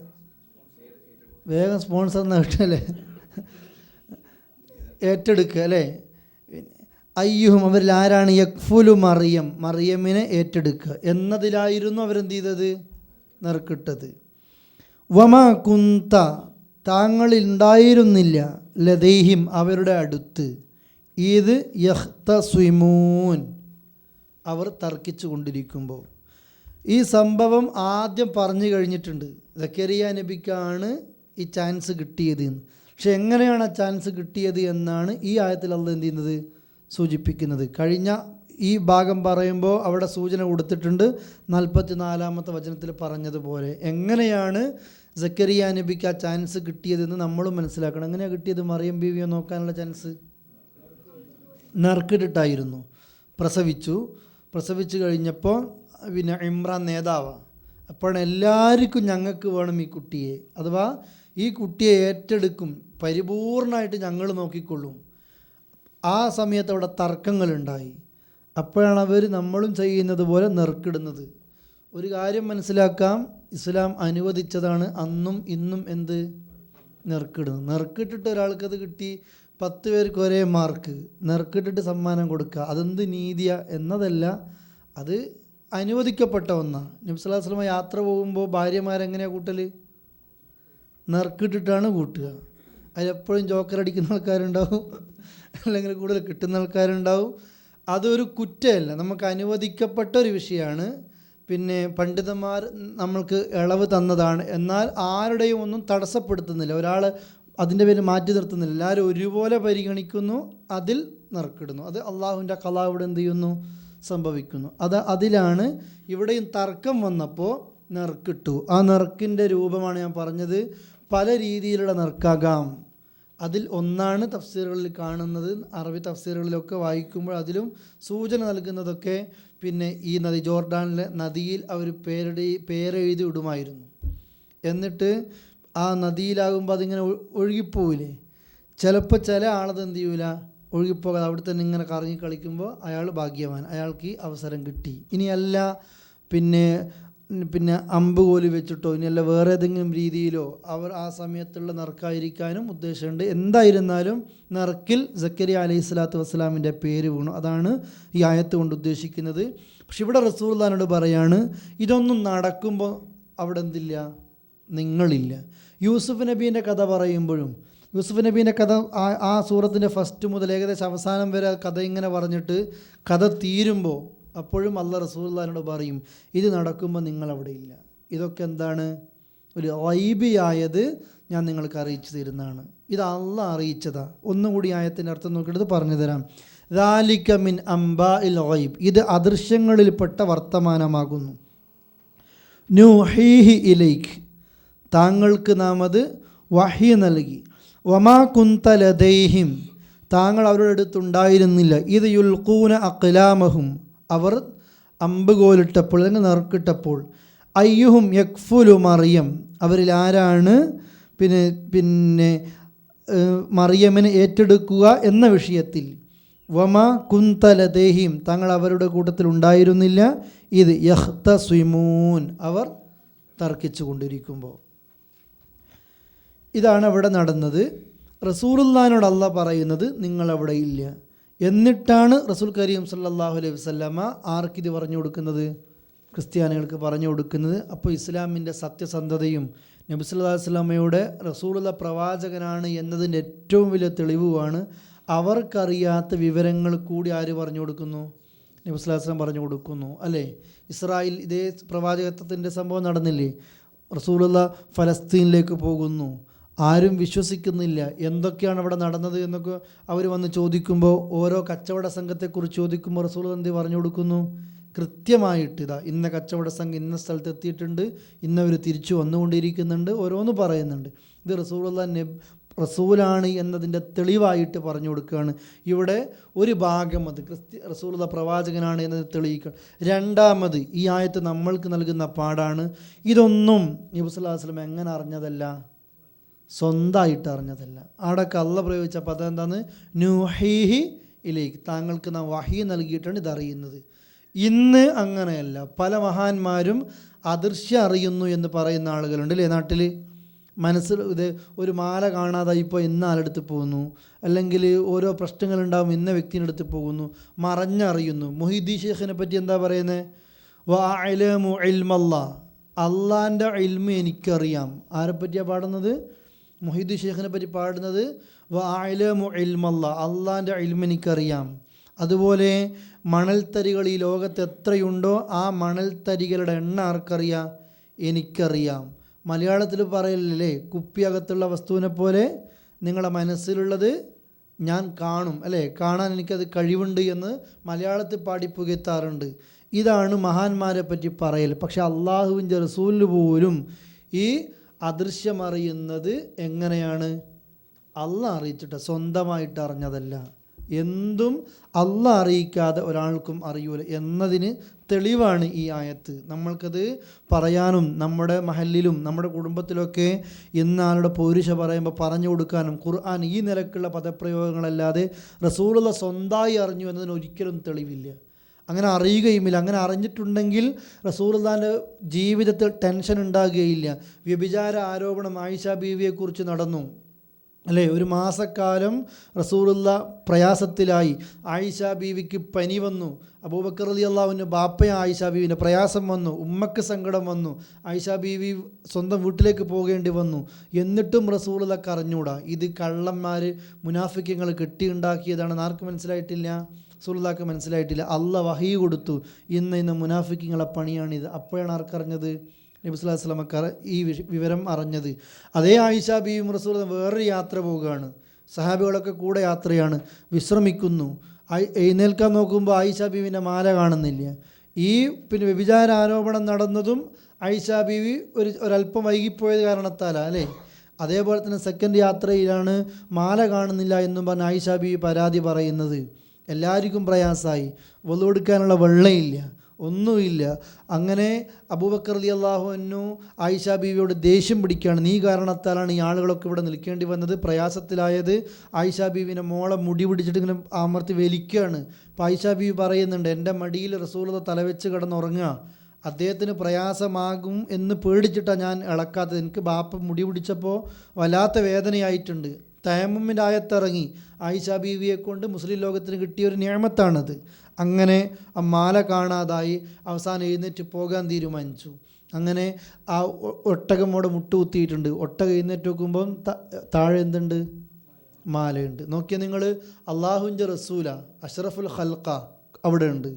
Speaker 3: വേഗം സ്പോൺസർ എന്ന് കിട്ടല്ലേ, ഏറ്റെടുക്കുക അല്ലേ. അയ്യുഹും അവരിൽ ആരാണ്, യക്ഫുലു മറിയം മറിയമ്മിനെ ഏറ്റെടുക്കുക എന്നതിലായിരുന്നു അവരെന്ത് ചെയ്തത്? നറുക്കിട്ടത്. വമ കുന്ത താങ്കളുണ്ടായിരുന്നില്ല, ലദൈഹിം അവരുടെ അടുത്ത്. ഇത് യഖ്തസിമൂൻ അവർ തർക്കിച്ചു കൊണ്ടിരിക്കുമ്പോൾ. ഈ സംഭവം ആദ്യം പറഞ്ഞു കഴിഞ്ഞിട്ടുണ്ട്. സക്കരിയ നബിക്കാണ് ഈ ചാൻസ് കിട്ടിയത്. പക്ഷെ എങ്ങനെയാണ് ആ ചാൻസ് കിട്ടിയത് എന്നാണ് ഈ ആയത്തിൽ അള്ളാഹ് എന്ത് ചെയ്യുന്നത്? സൂചിപ്പിക്കുന്നത്. കഴിഞ്ഞ ഈ ഭാഗം പറയുമ്പോൾ അവിടെ സൂചന കൊടുത്തിട്ടുണ്ട്. 44-ാമത്തെ വചനത്തിൽ പറഞ്ഞതുപോലെ എങ്ങനെയാണ് സക്കരിയ നബിക്ക് ആ ചാൻസ് കിട്ടിയതെന്ന് നമ്മളും മനസ്സിലാക്കണം. എങ്ങനെയാണ് കിട്ടിയത്? മറിയം ബീവിയെ നോക്കാനുള്ള ചാൻസ് നറുക്കിട്ടിട്ടായിരുന്നു. പ്രസവിച്ചു കഴിഞ്ഞപ്പോൾ പിന്നെ ഇമ്രാൻ നേതാവാണ്. അപ്പോഴാണ് എല്ലാവർക്കും ഞങ്ങൾക്ക് വേണം ഈ കുട്ടിയെ, അഥവാ ഈ കുട്ടിയെ ഏറ്റെടുക്കും, പരിപൂർണമായിട്ട് ഞങ്ങൾ നോക്കിക്കൊള്ളും. ആ സമയത്ത് അവിടെ തർക്കങ്ങളുണ്ടായി. അപ്പോഴാണ് അവർ നമ്മളും ചെയ്യുന്നത് പോലെ നെറുക്കിടുന്നത്. ഒരു കാര്യം മനസ്സിലാക്കാം, ഇസ്ലാം അനുവദിച്ചതാണ് അന്നും ഇന്നും എന്ത്? നെറുക്കിടുന്നത്. നെറുക്കിട്ടിട്ട് ഒരാൾക്കത് കിട്ടി, 10 പേർക്ക് ഒരേ മാർക്ക്, നെറുക്കിട്ടിട്ട് സമ്മാനം കൊടുക്കുക, അതെന്ത് നീതിയ എന്നതല്ല, അത് അനുവദിക്കപ്പെട്ട ഒന്നാണ്. നബി സല്ലല്ലാഹു അലൈഹി വസല്ലം യാത്ര പോകുമ്പോൾ ഭാര്യമാരെങ്ങനെയാണ് കൂട്ടൽ? നെറുക്കിട്ടിട്ടാണ് കൂട്ടുക. അതിലെപ്പോഴും ജോക്കർ അടിക്കുന്ന ആൾക്കാരുണ്ടാവും, അല്ലെങ്കിൽ കൂടുതൽ കിട്ടുന്ന ആൾക്കാരുണ്ടാവും. അതൊരു കുറ്റമല്ല, നമുക്ക് അനുവദിക്കപ്പെട്ട ഒരു വിഷയമാണ്. പിന്നെ പണ്ഡിതന്മാർ നമ്മൾക്ക് ഇളവ് തന്നതാണ്. എന്നാൽ ആരുടെയും ഒന്നും തടസ്സപ്പെടുത്തുന്നില്ല, ഒരാൾ അതിൻ്റെ പേര് മാറ്റി നിർത്തുന്നില്ല. എല്ലാവരും ഒരുപോലെ പരിഗണിക്കുന്നു, അതിൽ നറുക്കിടുന്നു. അത് അള്ളാഹുവിൻ്റെ ഖളാ ഇവിടെ എന്ത് ചെയ്യുന്നു? സംഭവിക്കുന്നു. അതിലാണ് ഇവിടെയും തർക്കം വന്നപ്പോൾ നറുക്കിട്ടു. ആ നറുക്കിൻ്റെ രൂപമാണ് ഞാൻ പറഞ്ഞത്. പല രീതിയിലുള്ള നറുക്കാകാം. അതിൽ ഒന്നാണ് തഫ്സീറുകളിൽ കാണുന്നത്. അറബി തഫ്സീറുകളിലൊക്കെ വായിക്കുമ്പോൾ അതിലും സൂചന നൽകുന്നതൊക്കെ പിന്നെ ഈ നദി, ജോർഡാനിലെ നദിയിൽ അവർ പേരെഴുതി ഇടുമായിരുന്നു. എന്നിട്ട് ആ നദിയിലാകുമ്പോൾ അതിങ്ങനെ ഒഴുകിപ്പോവില്ലേ. ചിലപ്പോൾ ചില ആളത് എന്ത് ചെയ്യൂല, ഒഴുകിപ്പോകാതെ അവിടെ തന്നെ ഇങ്ങനെ കറങ്ങി കളിക്കുമ്പോൾ അയാൾ ഭാഗ്യവാൻ, അയാൾക്ക് ഈ അവസരം കിട്ടി. ഇനിയല്ല പിന്നെ അമ്പ് കോലി വെച്ചിട്ടോ ഇനിയല്ല വേറെ ഏതെങ്കിലും രീതിയിലോ അവർ ആ സമയത്തുള്ള നറുക്കായിരിക്കാനും ഉദ്ദേശമുണ്ട്. എന്തായിരുന്നാലും നറുക്കിൽ സക്കരിയ അലൈഹി സ്വലാത്തു വസ്സലാമിൻ്റെ പേര് വീണു. അതാണ് ഈ ആയത്ത് കൊണ്ട് ഉദ്ദേശിക്കുന്നത്. പക്ഷെ ഇവിടെ റസൂലുള്ളാഹിനോട് പറയാണ്, ഇതൊന്നും നടക്കുമ്പോൾ അവിടെ എന്തില്ല, നിങ്ങളില്ല. യൂസുഫ് നബീൻ്റെ കഥ പറയുമ്പോഴും യൂസുഫ് നബീൻ്റെ കഥ ആ സൂറത്തിൻ്റെ ഫസ്റ്റ് മുതൽ ഏകദേശം അവസാനം വരെ കഥ ഇങ്ങനെ പറഞ്ഞിട്ട് കഥ തീരുമ്പോൾ അപ്പോഴും അല്ലാഹ് റസൂലുള്ളാഹിനോട് പറയും, ഇത് നടക്കുമ്പോൾ നിങ്ങളവിടെ ഇല്ല. ഇതൊക്കെ എന്താണ്? ഒരു ഗൈബിയായത് ഞാൻ നിങ്ങൾക്ക് അറിയിച്ചു തരുന്നതാണ്. ഇത് അല്ലാഹ് അറിയിച്ചതാ. ഒന്നുകൂടി ആയത്തിൻ്റെ അർത്ഥം നോക്കിയിട്ട് പറഞ്ഞു തരാം. ദാലിക മിൻ അംബാഇൽ ഗൈബ്, ഇത് അദൃശ്യങ്ങളിൽപ്പെട്ട വർത്തമാനമാകുന്നു. നൂഹീഹി ഇലൈക്, താങ്കൾക്ക് നാം അത് വഹി നൽകി. വമാ കുന്ത ലദൈഹിം, താങ്കൾ അവരുടെ അടുത്തുണ്ടായിരുന്നില്ല. ഇത് യുൽഖൂന അഖ്ലാമഹും, അവർ അമ്പുകോലിട്ടപ്പോൾ അല്ലെങ്കിൽ നറുക്കിട്ടപ്പോൾ. അയ്യുഹും യക്ഫുലു മറിയം, അവരിൽ ആരാണ് പിന്നെ മറിയമിനെ ഏറ്റെടുക്കുക എന്ന വിഷയത്തിൽ. വമാ കുന്ത ലദൈഹിം, താങ്കൾ അവരുടെ കൂട്ടത്തിൽ ഉണ്ടായിരുന്നില്ല. ഇത് യഖ്തസിമൂൻ, അവർ തർക്കിച്ചു കൊണ്ടിരിക്കുമ്പോൾ. ഇതാണ് അവിടെ നടന്നത്. റസൂലുള്ളാഹിനോട് അല്ലാഹ് പറയുന്നത് നിങ്ങളവിടെ ഇല്ല. എന്നിട്ടാണ് റസൂൽ കരീം സല്ലല്ലാഹു അലൈഹി വസല്ലമ ആർക്കിത് പറഞ്ഞു കൊടുക്കുന്നത്? ക്രിസ്ത്യാനികൾക്ക് പറഞ്ഞു കൊടുക്കുന്നത്. അപ്പോൾ ഇസ്ലാമിൻ്റെ സത്യസന്ധതയും നബി സല്ലല്ലാഹു അലൈഹി വസല്ലമയുടെ റസൂലുള്ള പ്രവാചകനാണ് എന്നതിൻ്റെ ഏറ്റവും വലിയ തെളിവുമാണ്. അവർക്കറിയാത്ത വിവരങ്ങൾ കൂടി ആര് പറഞ്ഞു കൊടുക്കുന്നു? നബി സല്ലല്ലാഹു അലൈഹി വസല്ലം പറഞ്ഞു കൊടുക്കുന്നു, അല്ലേ? ഇസ്രായേൽ ഇതേ പ്രവാചകത്വത്തിൻ്റെ സംഭവം നടന്നില്ലേ? റസൂലുള്ള ഫലസ്തീനിലേക്ക് പോകുന്നു, ആരും വിശ്വസിക്കുന്നില്ല. എന്തൊക്കെയാണ് അവിടെ നടന്നത് എന്നൊക്കെ അവർ വന്ന് ചോദിക്കുമ്പോൾ, ഓരോ കച്ചവട സംഘത്തെക്കുറിച്ച് ചോദിക്കുമ്പോൾ റസൂൽ എന്ത് പറഞ്ഞു കൊടുക്കുന്നു? കൃത്യമായിട്ട് ഇതാ ഇന്ന കച്ചവട സംഘം ഇന്ന സ്ഥലത്ത് എത്തിയിട്ടുണ്ട്, ഇന്നവർ തിരിച്ചു വന്നുകൊണ്ടിരിക്കുന്നുണ്ട്, ഓരോന്ന് പറയുന്നുണ്ട്. ഇത് റസൂലാണ് എന്നതിൻ്റെ തെളിവായിട്ട് പറഞ്ഞു കൊടുക്കുകയാണ്. ഇവിടെ ഒരു ഭാഗം അത് റസൂലുള്ള പ്രവാചകനാണ് എന്നത് തെളിയിക്കണം. രണ്ടാമത് ഈ ആയത്ത് നമ്മൾക്ക് നൽകുന്ന പാഠാണ്. ഇതൊന്നും നബി സല്ലല്ലാഹു അലൈഹി വസല്ലം എങ്ങനെ അറിഞ്ഞതല്ല, സ്വന്തമായിട്ട് അറിഞ്ഞതല്ല. അവിടെയൊക്കെ അല്ലാഹ് പ്രയോഗിച്ച പദം എന്താണ്? നൂഹീഹി ഇലൈക്, താങ്കൾക്ക് നാം വഹി നൽകിയിട്ടാണ് ഇതറിയുന്നത്. ഇന്ന് അങ്ങനെയല്ല. പല മഹാന്മാരും അദൃശ്യം അറിയുന്നു എന്ന് പറയുന്ന ആളുകളുണ്ട്, അല്ലേ? നാട്ടിൽ മനസ്സിൽ ഇത് ഒരു മാല കാണാതായിപ്പോൾ ഇന്ന ആളെടുത്ത് പോകുന്നു, അല്ലെങ്കിൽ ഓരോ പ്രശ്നങ്ങളുണ്ടാകും ഇന്ന വ്യക്തിൻ്റെ അടുത്ത് പോകുന്നു, മറഞ്ഞറിയുന്നു. മുഹീദ്ദീൻ ഷെയ്ഖിനെ പറ്റി എന്താ പറയുന്നത്? വഅലമു ഇൽമല്ലാഹ്, അള്ളാൻ്റെ ഇൽമ എനിക്കറിയാം. ആരെപ്പറ്റിയാണ് പാടുന്നത്? മുഹീദ്ദീൻ ഷെയ്ഖിനെ പറ്റി പാടുന്നത് വഅലമു ഇൽമല്ലാഹ്, അള്ളാൻ്റെ ഇൽമ എനിക്കറിയാം. അതുപോലെ മണൽത്തരികൾ ഈ ലോകത്ത് എത്രയുണ്ടോ ആ മണൽത്തരികളുടെ എണ്ണം ആർക്കറിയാം? എനിക്കറിയാം. മലയാളത്തിൽ പറയല്ലേ, കുപ്പിയകത്തുള്ള വസ്തുവിനെ പോലെ നിങ്ങളുടെ മനസ്സിലുള്ളത് ഞാൻ കാണും, അല്ലേ? കാണാൻ എനിക്കത് കഴിവുണ്ട് എന്ന് മലയാളത്തിൽ പാടിപ്പുകയത്താറുണ്ട്. ഇതാണ് മഹാന്മാരെ പറ്റി പറയൽ. പക്ഷെ അള്ളാഹുവിൻ്റെ റസൂലിന് പോലും ഈ അദൃശ്യമറിയുന്നത് എങ്ങനെയാണ്? അള്ളാഹ് അറിയിച്ചിട്ട്, സ്വന്തമായിട്ട് അറിഞ്ഞതല്ല. എന്തും അള്ളാഹ് അറിയിക്കാതെ ഒരാൾക്കും അറിയൂല എന്നതിന് തെളിവാണ് ഈ ആയത്ത്. നമ്മൾക്കത് പറയാനും നമ്മുടെ മഹല്ലിലും നമ്മുടെ കുടുംബത്തിലൊക്കെ ഇന്നാളുടെ പൗരുഷ പറയുമ്പോൾ പറഞ്ഞു കൊടുക്കാനും ഖുർആൻ ഈ നിലക്കുള്ള പദപ്രയോഗങ്ങളല്ലാതെ റസൂലുള്ള സ്വന്തമായി അറിഞ്ഞു എന്നതിന് ഒരിക്കലും തെളിവില്ല. അങ്ങനെ അറിയുകയുമില്ല. അങ്ങനെ അറിഞ്ഞിട്ടുണ്ടെങ്കിൽ റസൂലുള്ളാഹിൻ്റെ ജീവിതത്തിൽ ടെൻഷൻ ഉണ്ടാകുകയില്ല. വ്യഭിചാര ആരോപണം ആയിഷ ബീവിയെക്കുറിച്ച് നടന്നു, അല്ലേ? ഒരു മാസക്കാലം റസൂലുള്ള പ്രയാസത്തിലായി. ആയിഷ ബീവിക്ക് പനി വന്നു. അബൂബക്കർ റളിയല്ലാഹു അൻഹു ബാപ്പയ ആയിഷ ബീവിൻ്റെ പ്രയാസം വന്നു, ഉമ്മക്ക് സങ്കടം വന്നു. ആയിഷ ബീവി സ്വന്തം വീട്ടിലേക്ക് പോകേണ്ടി വന്നു. എന്നിട്ടും റസൂലുള്ളാഹിക്ക് അറിഞ്ഞൂടാ ഇത് കള്ളന്മാർ മുനാഫിക്കുകൾ കെട്ടിയുണ്ടാക്കിയതാണെന്ന് ആർക്ക് മനസ്സിലായിട്ടില്ല? റസൂലുള്ളാഹിക്ക് മനസ്സിലായിട്ടില്ല. അള്ളാഹ് വഹീ കൊടുത്തു, ഇന്ന് മുനാഫിക്കുകളെ പണിയാണിത്. അപ്പോഴാണ് ആർക്കറിഞ്ഞത്? നബി സല്ലല്ലാഹു അലൈഹി വസല്ലം ഈ വിവരം അറിഞ്ഞത്. അതേ ആയിഷ ബീവിയും റസൂൽ വേറൊരു യാത്ര പോവുകയാണ്. സഹാബികളൊക്കെ കൂടെ യാത്രയാണ്, വിശ്രമിക്കുന്നു. എഴുന്നേൽക്കാൻ നോക്കുമ്പോൾ ആയിഷ ബീവിൻ്റെ മാല കാണുന്നില്ല. ഈ വ്യഭിചാര ആരോപണം നടന്നതും ആയിഷ ബീവി ഒരല്പം വൈകിപ്പോയത് കാരണത്താലാണ്, അല്ലേ? അതേപോലെ തന്നെ സെക്കൻഡ് യാത്രയിലാണ് മാല കാണുന്നില്ല എന്നും പറഞ്ഞ് ആയിഷ ബീവി പരാതി പറയുന്നത്. എല്ലാവർക്കും പ്രയാസമായി. വുളു എടുക്കാനുള്ള വെള്ളമില്ല, ഒന്നുമില്ല. അങ്ങനെ അബൂബക്കർ റളിയല്ലാഹു അൻഹു ആയിഷ ബീവിയോട് ദേഷ്യം പിടിക്കുകയാണ്. നീ കാരണത്താലാണ് ഈ ആളുകളൊക്കെ ഇവിടെ നിൽക്കേണ്ടി വന്നത്, പ്രയാസത്തിലായത്. ആയിഷ ബീവിനെ മോളെ മുടി പിടിച്ചിട്ട് ഇങ്ങനെ അമർത്തി വലിക്കുകയാണ്. അപ്പോൾ ആയിഷ ബീവി പറയുന്നുണ്ട്, എൻ്റെ മടിയിൽ റസൂലുള്ള തലവെച്ച് കിടന്നുറങ്ങുക, അദ്ദേഹത്തിന് പ്രയാസമാകും എന്ന് പേടിച്ചിട്ടാണ് ഞാൻ ഇളക്കാത്തത്. എനിക്ക് ബാപ്പ മുടി പിടിച്ചപ്പോൾ വല്ലാത്ത വേദനയായിട്ടുണ്ട്. തയമ്മുമിൻ്റെ ആയത്തിറങ്ങി. ആയിഷ ബീവിയെ കൊണ്ട് മുസ്ലിം ലോകത്തിന് കിട്ടിയൊരു നിഅമത്താണത്. അങ്ങനെ ആ മാല കാണാതായി. അവസാനം എഴുന്നേറ്റ് പോകാൻ തീരുമാനിച്ചു. അങ്ങനെ ആ ഒട്ടകം അവിടെ മുട്ടുകുത്തിയിട്ടുണ്ട്. ഒട്ടകം എഴുന്നേറ്റ് നോക്കുമ്പം താഴെ എന്തുണ്ട്? മാലയുണ്ട്. നോക്കിയാൽ നിങ്ങൾ, അള്ളാഹുവിൻ്റെ റസൂല അഷ്റഫുൽ ഖൽഖ അവിടെ ഉണ്ട്.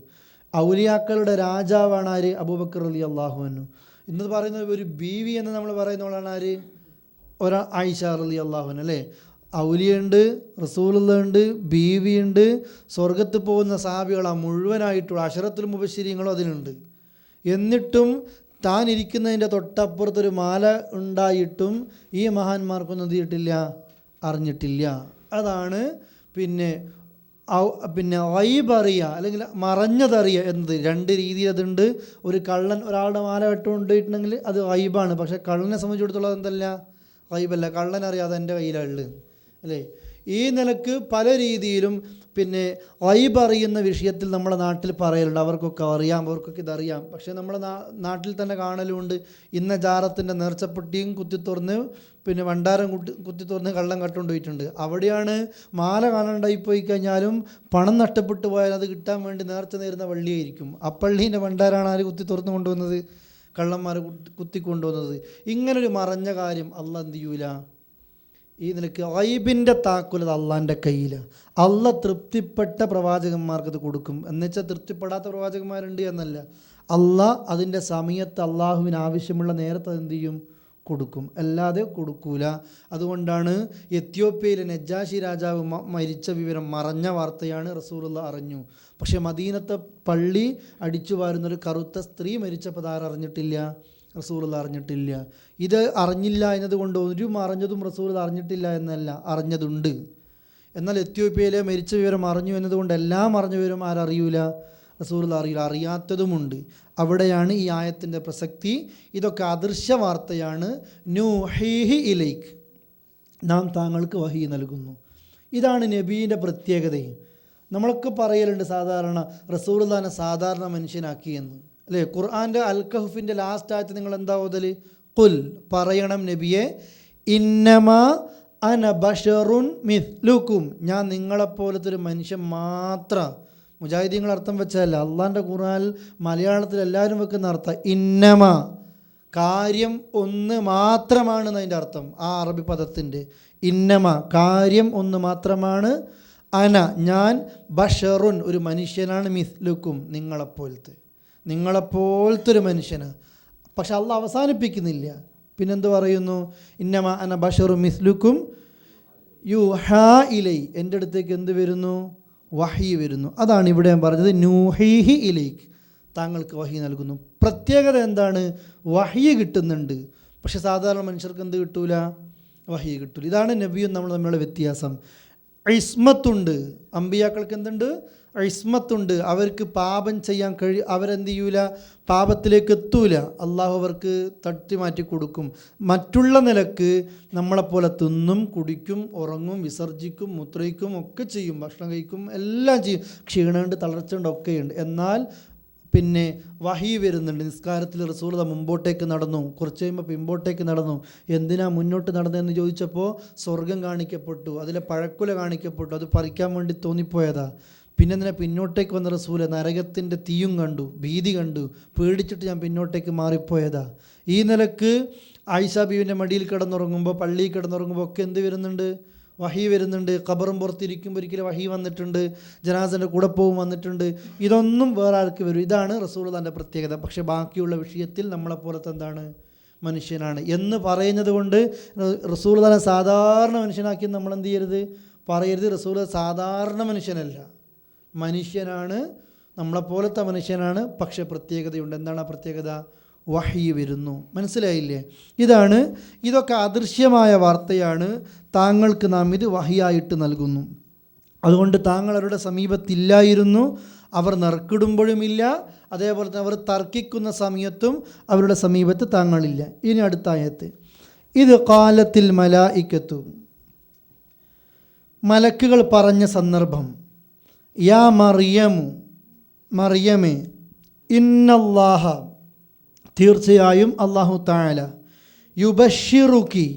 Speaker 3: ഔലിയാക്കളുടെ രാജാവാണ് ആര്? അബൂബക്കർ റളിയല്ലാഹു അൻഹു. ഇന്ന് പറയുന്നത് ഒരു ബീവി എന്ന് നമ്മൾ പറയുന്നവളാണ് ആര്? ആയിഷ റളിയല്ലാഹു അൻഹ അല്ലേ? ഔലിയുണ്ട്, റസൂലുള്ളാഹുണ്ട്, ബീവിയുണ്ട്, സ്വർഗത്ത് പോകുന്ന സഹാബികളാ മുഴുവനായിട്ടുള്ള അശറത്തുൽ മുബശ്ശിരീങ്ങളും അതിലുണ്ട്. എന്നിട്ടും താൻ ഇരിക്കുന്നതിൻ്റെ തൊട്ടപ്പുറത്തൊരു മാല ഉണ്ടായിട്ടും ഈ മഹാന്മാർക്കൊന്നും എന്ത് ചെയ്തിട്ടില്ല? അറിഞ്ഞിട്ടില്ല. അതാണ് പിന്നെ ഗൈബ് അറിയുക അല്ലെങ്കിൽ മറഞ്ഞതറിയുക എന്നത്. രണ്ട് രീതിയിൽ അതുണ്ട്. ഒരു കള്ളൻ ഒരാളുടെ മാല ഇട്ടുകൊണ്ടിട്ടുണ്ടെങ്കിൽ അത് ഗൈബാണ്. പക്ഷേ കള്ളനെ സംബന്ധിച്ചിടത്തോളം എന്തല്ല? ഗൈബല്ല. കള്ളൻ അറിയാതെ എൻ്റെ കയ്യിലുള്ളത് അല്ലേ? ഈ നിലക്ക് പല രീതിയിലും പിന്നെ ഗൈബ് അറിയുന്ന വിഷയത്തിൽ നമ്മുടെ നാട്ടിൽ പറയലുണ്ട്. അവർക്കൊക്കെ അറിയാം, അവർക്കൊക്കെ ഇതറിയാം. പക്ഷേ നമ്മുടെ നാട്ടിൽ തന്നെ കാണലുമുണ്ട്. ഇന്ന ജാറത്തിൻ്റെ നേർച്ചപ്പെട്ടിയും കുത്തിത്തുറന്ന് പിന്നെ ഭണ്ഡാരം കുത്തിത്തുറന്ന് കള്ളം കട്ടുകൊണ്ടുപോയിട്ടുണ്ട്. അവിടെയാണ് മാല കാണാണ്ടായി പോയി കഴിഞ്ഞാലും പണം നഷ്ടപ്പെട്ടു പോയാൽ അത് കിട്ടാൻ വേണ്ടി നേർച്ച നേരുന്ന പള്ളിയായിരിക്കും. ആ പള്ളീൻ്റെ ഭണ്ഡാരാണ് ആര് കുത്തി തുറന്ന് കൊണ്ടുവന്നത്? കള്ളന്മാർ കുത്തിക്കൊണ്ടുവന്നത്. ഇങ്ങനൊരു മറഞ്ഞ കാര്യം അള്ളാഹ് എന്ത് ചെയ്യൂല? ഈ നിലക്ക് ഗൈബിൻ്റെ താക്കോൽ അള്ളാൻ്റെ കയ്യിലാണ്. അള്ളാഹ് തൃപ്തിപ്പെട്ട പ്രവാചകന്മാർക്കത് കൊടുക്കും. എന്നുവെച്ചാൽ തൃപ്തിപ്പെടാത്ത പ്രവാചകന്മാരുണ്ട് എന്നല്ല. അള്ളാഹ് അതിൻ്റെ സമയത്ത് അള്ളാഹുവിന് ആവശ്യമുള്ള നേരത്തെ എന്ത് ചെയ്യും? കൊടുക്കും. അല്ലാതെ കൊടുക്കൂല. അതുകൊണ്ടാണ് എത്യോപ്യയിലെ നജ്ജാശി രാജാവ് മരിച്ച വിവരം മറഞ്ഞ വാർത്തയാണ് റസൂലുള്ളാഹി അറിഞ്ഞു. പക്ഷേ മദീനത്തെ പള്ളി അടിച്ചു വാരുന്നൊരു കറുത്ത സ്ത്രീ മരിച്ചപ്പോൾ ആരറിഞ്ഞിട്ടില്ല? റസൂലുള്ളാഹി അറിഞ്ഞിട്ടില്ല. ഇത് അറിഞ്ഞില്ല എന്നതുകൊണ്ട് ഒരു മറഞ്ഞതും റസൂലുള്ളാഹി അറിഞ്ഞിട്ടില്ല എന്നല്ല, അറിഞ്ഞതുണ്ട്. എന്നാൽ എത്യോപ്യയിലെ മരിച്ച വിവരം അറിഞ്ഞു എന്നതുകൊണ്ട് എല്ലാം അറിഞ്ഞ വിവരം ആരറിയൂല? റസൂലുള്ളാഹി അറിയില്ല. അറിയാത്തതുമുണ്ട്. അവിടെയാണ് ഈ ആയത്തിൻ്റെ പ്രസക്തി. ഇതൊക്കെ അദൃശ്യ വാർത്തയാണ്. നൂഹീഹി ഇലൈക്ക്, നാം താങ്കൾക്ക് വഹി നൽകുന്നു. ഇതാണ് നബീൻ്റെ പ്രത്യേകതയും. നമ്മളൊക്കെ പറയലുണ്ട് സാധാരണ റസൂലുള്ളാഹിനെ സാധാരണ മനുഷ്യനാക്കിയെന്ന് അല്ലേ? ഖുർആൻ്റെ അൽ കഹ്ഫിൻ്റെ ലാസ്റ്റ് ആയത്ത് നിങ്ങൾ എന്താ ഓതൽ? ഖുൽ, പറയണം നബിയെ, ഇന്നമാ അന ബശറുൻ മിസ്ലുക്കും, ഞാൻ നിങ്ങളെപ്പോലത്തെ ഒരു മനുഷ്യൻ മാത്രം. മുജാഹിദീങ്ങൾ അർത്ഥം വെച്ചതല്ല, അള്ളാൻ്റെ ഖുർആനിൽ മലയാളത്തിൽ എല്ലാവരും വെക്കുന്ന അർത്ഥം ഇന്നമ, കാര്യം ഒന്ന് മാത്രമാണ് എന്നതിൻ്റെ അർത്ഥം. ആ അറബി പദത്തിൻ്റെ ഇന്നമ, കാര്യം ഒന്ന് മാത്രമാണ്. അന, ഞാൻ, ബഷറുൻ, ഒരു മനുഷ്യനാണ്, മിസ്ലുക്കും, നിങ്ങളെപ്പോലത്തെ ഒരു മനുഷ്യനാണ്. പക്ഷെ അള്ളാഹ് അവസാനിപ്പിക്കുന്നില്ല. പിന്നെന്ത് പറയുന്നു? ഇന്നമ അന ബഷറു മിസ്ലുക്കും യുഹാ ഇലൈ, എൻ്റെ അടുത്തേക്ക് എന്ത് വരുന്നു? വഹി വരുന്നു. അതാണ് ഇവിടെ ഞാൻ പറഞ്ഞത് നൂഹീഹി ഇലൈക്ക്, താങ്കൾക്ക് വഹി നൽകുന്നു. പ്രത്യേകത എന്താണ്? വഹി കിട്ടുന്നുണ്ട്. പക്ഷെ സാധാരണ മനുഷ്യർക്ക് എന്ത് കിട്ടൂല? വഹി കിട്ടൂല. ഇതാണ് നബിയും നമ്മൾ തമ്മിലുള്ള വ്യത്യാസം. ഇസ്മത്തുണ്ട്, അമ്പിയാക്കൾക്ക് എന്തുണ്ട്? ഇസ്മത്തുണ്ട്. അവർക്ക് പാപം ചെയ്യാൻ അവരെന്ത് ചെയ്യൂല? പാപത്തിലേക്ക് എത്തൂല. അള്ളാഹു അവർക്ക് തട്ടി മാറ്റി കൊടുക്കും. മറ്റുള്ള നിലക്ക് നമ്മളെപ്പോലെ തിന്നും, കുടിക്കും, ഉറങ്ങും, വിസർജിക്കും, മുത്രയിക്കും ഒക്കെ ചെയ്യും, ഭക്ഷണം കഴിക്കും, എല്ലാം ചെയ്യും. ക്ഷീണമുണ്ട്, തളർച്ചയുണ്ട്, ഒക്കെയുണ്ട്. എന്നാൽ പിന്നെ വഹി വരുന്നുണ്ട്. നിസ്കാരത്തിൽ റസൂലുള്ളാഹി മുമ്പോട്ടേക്ക് നടന്നു, കുറച്ച് കഴിയുമ്പോൾ പിമ്പോട്ടേക്ക് നടന്നു. എന്തിനാ മുന്നോട്ട് നടന്നതെന്ന് ചോദിച്ചപ്പോൾ സ്വർഗം കാണിക്കപ്പെട്ടു, അതിലെ പഴക്കുല കാണിക്കപ്പെട്ടു, അത് പറിക്കാൻ വേണ്ടി തോന്നിപ്പോയതാ. പിന്നെ എന്തിനാ പിന്നോട്ടേക്ക് വന്ന റസൂല്? നരകത്തിൻ്റെ തീയും കണ്ടു, ഭീതി കണ്ടു, പേടിച്ചിട്ട് ഞാൻ പിന്നോട്ടേക്ക് മാറിപ്പോയതാ. ഈ നിലക്ക് ആയിഷ ബീവിൻ്റെ മടിയിൽ കിടന്നുറങ്ങുമ്പോൾ, പള്ളിയിൽ കിടന്നുറങ്ങുമ്പോൾ ഒക്കെ എന്ത് വരുന്നുണ്ട്? വഹി വരുന്നുണ്ട്. ഖബറും പുറത്തിരിക്കുമ്പോൾ ഒരിക്കലും വഹി വന്നിട്ടുണ്ട്. ജനാസൻ്റെ കൂടെ പോകും വന്നിട്ടുണ്ട്. ഇതൊന്നും വേറെ ആൾക്ക് വരും. ഇതാണ് റസൂലുള്ളാഹിൻ്റെ പ്രത്യേകത. പക്ഷേ ബാക്കിയുള്ള വിഷയത്തിൽ നമ്മളെപ്പോലത്തെ എന്താണ്? മനുഷ്യനാണ് എന്ന് പറയുന്നത് കൊണ്ട് റസൂലുള്ളാഹിനെ സാധാരണ മനുഷ്യനാക്കി നമ്മൾ എന്ത് ചെയ്യരുത്? പറയരുത്. റസൂലുള്ളാഹി സാധാരണ മനുഷ്യനല്ല, മനുഷ്യനാണ്, നമ്മളെപ്പോലത്തെ മനുഷ്യനാണ്. പക്ഷേ പ്രത്യേകതയുണ്ട്. എന്താണ് ആ പ്രത്യേകത? വഹി വരുന്നു. മനസ്സിലായില്ലേ? ഇതൊക്കെ അദൃശ്യമായ വാർത്തയാണ്. താങ്കൾക്ക് നാം ഇത് വഹിയായിട്ട് നൽകുന്നു. അതുകൊണ്ട് താങ്കൾ അവരുടെ സമീപത്തില്ലായിരുന്നു, അവർ നറുക്കിടുമ്പോഴുമില്ല, അതേപോലെ തന്നെ അവർ തർക്കിക്കുന്ന സമയത്തും അവരുടെ സമീപത്ത് താങ്കളില്ല. ഇനി അടുത്ത ആയത്ത്, ഇത് ഖാലത്തിൽ മലായിക്കത്തു, മലക്കുകൾ പറഞ്ഞ സന്ദർഭം, യാ മറിയമേ, ഇന്നല്ലാഹ, തീർച്ചയായും അല്ലാഹു തആല, യുബശ്ശിറുക്കി,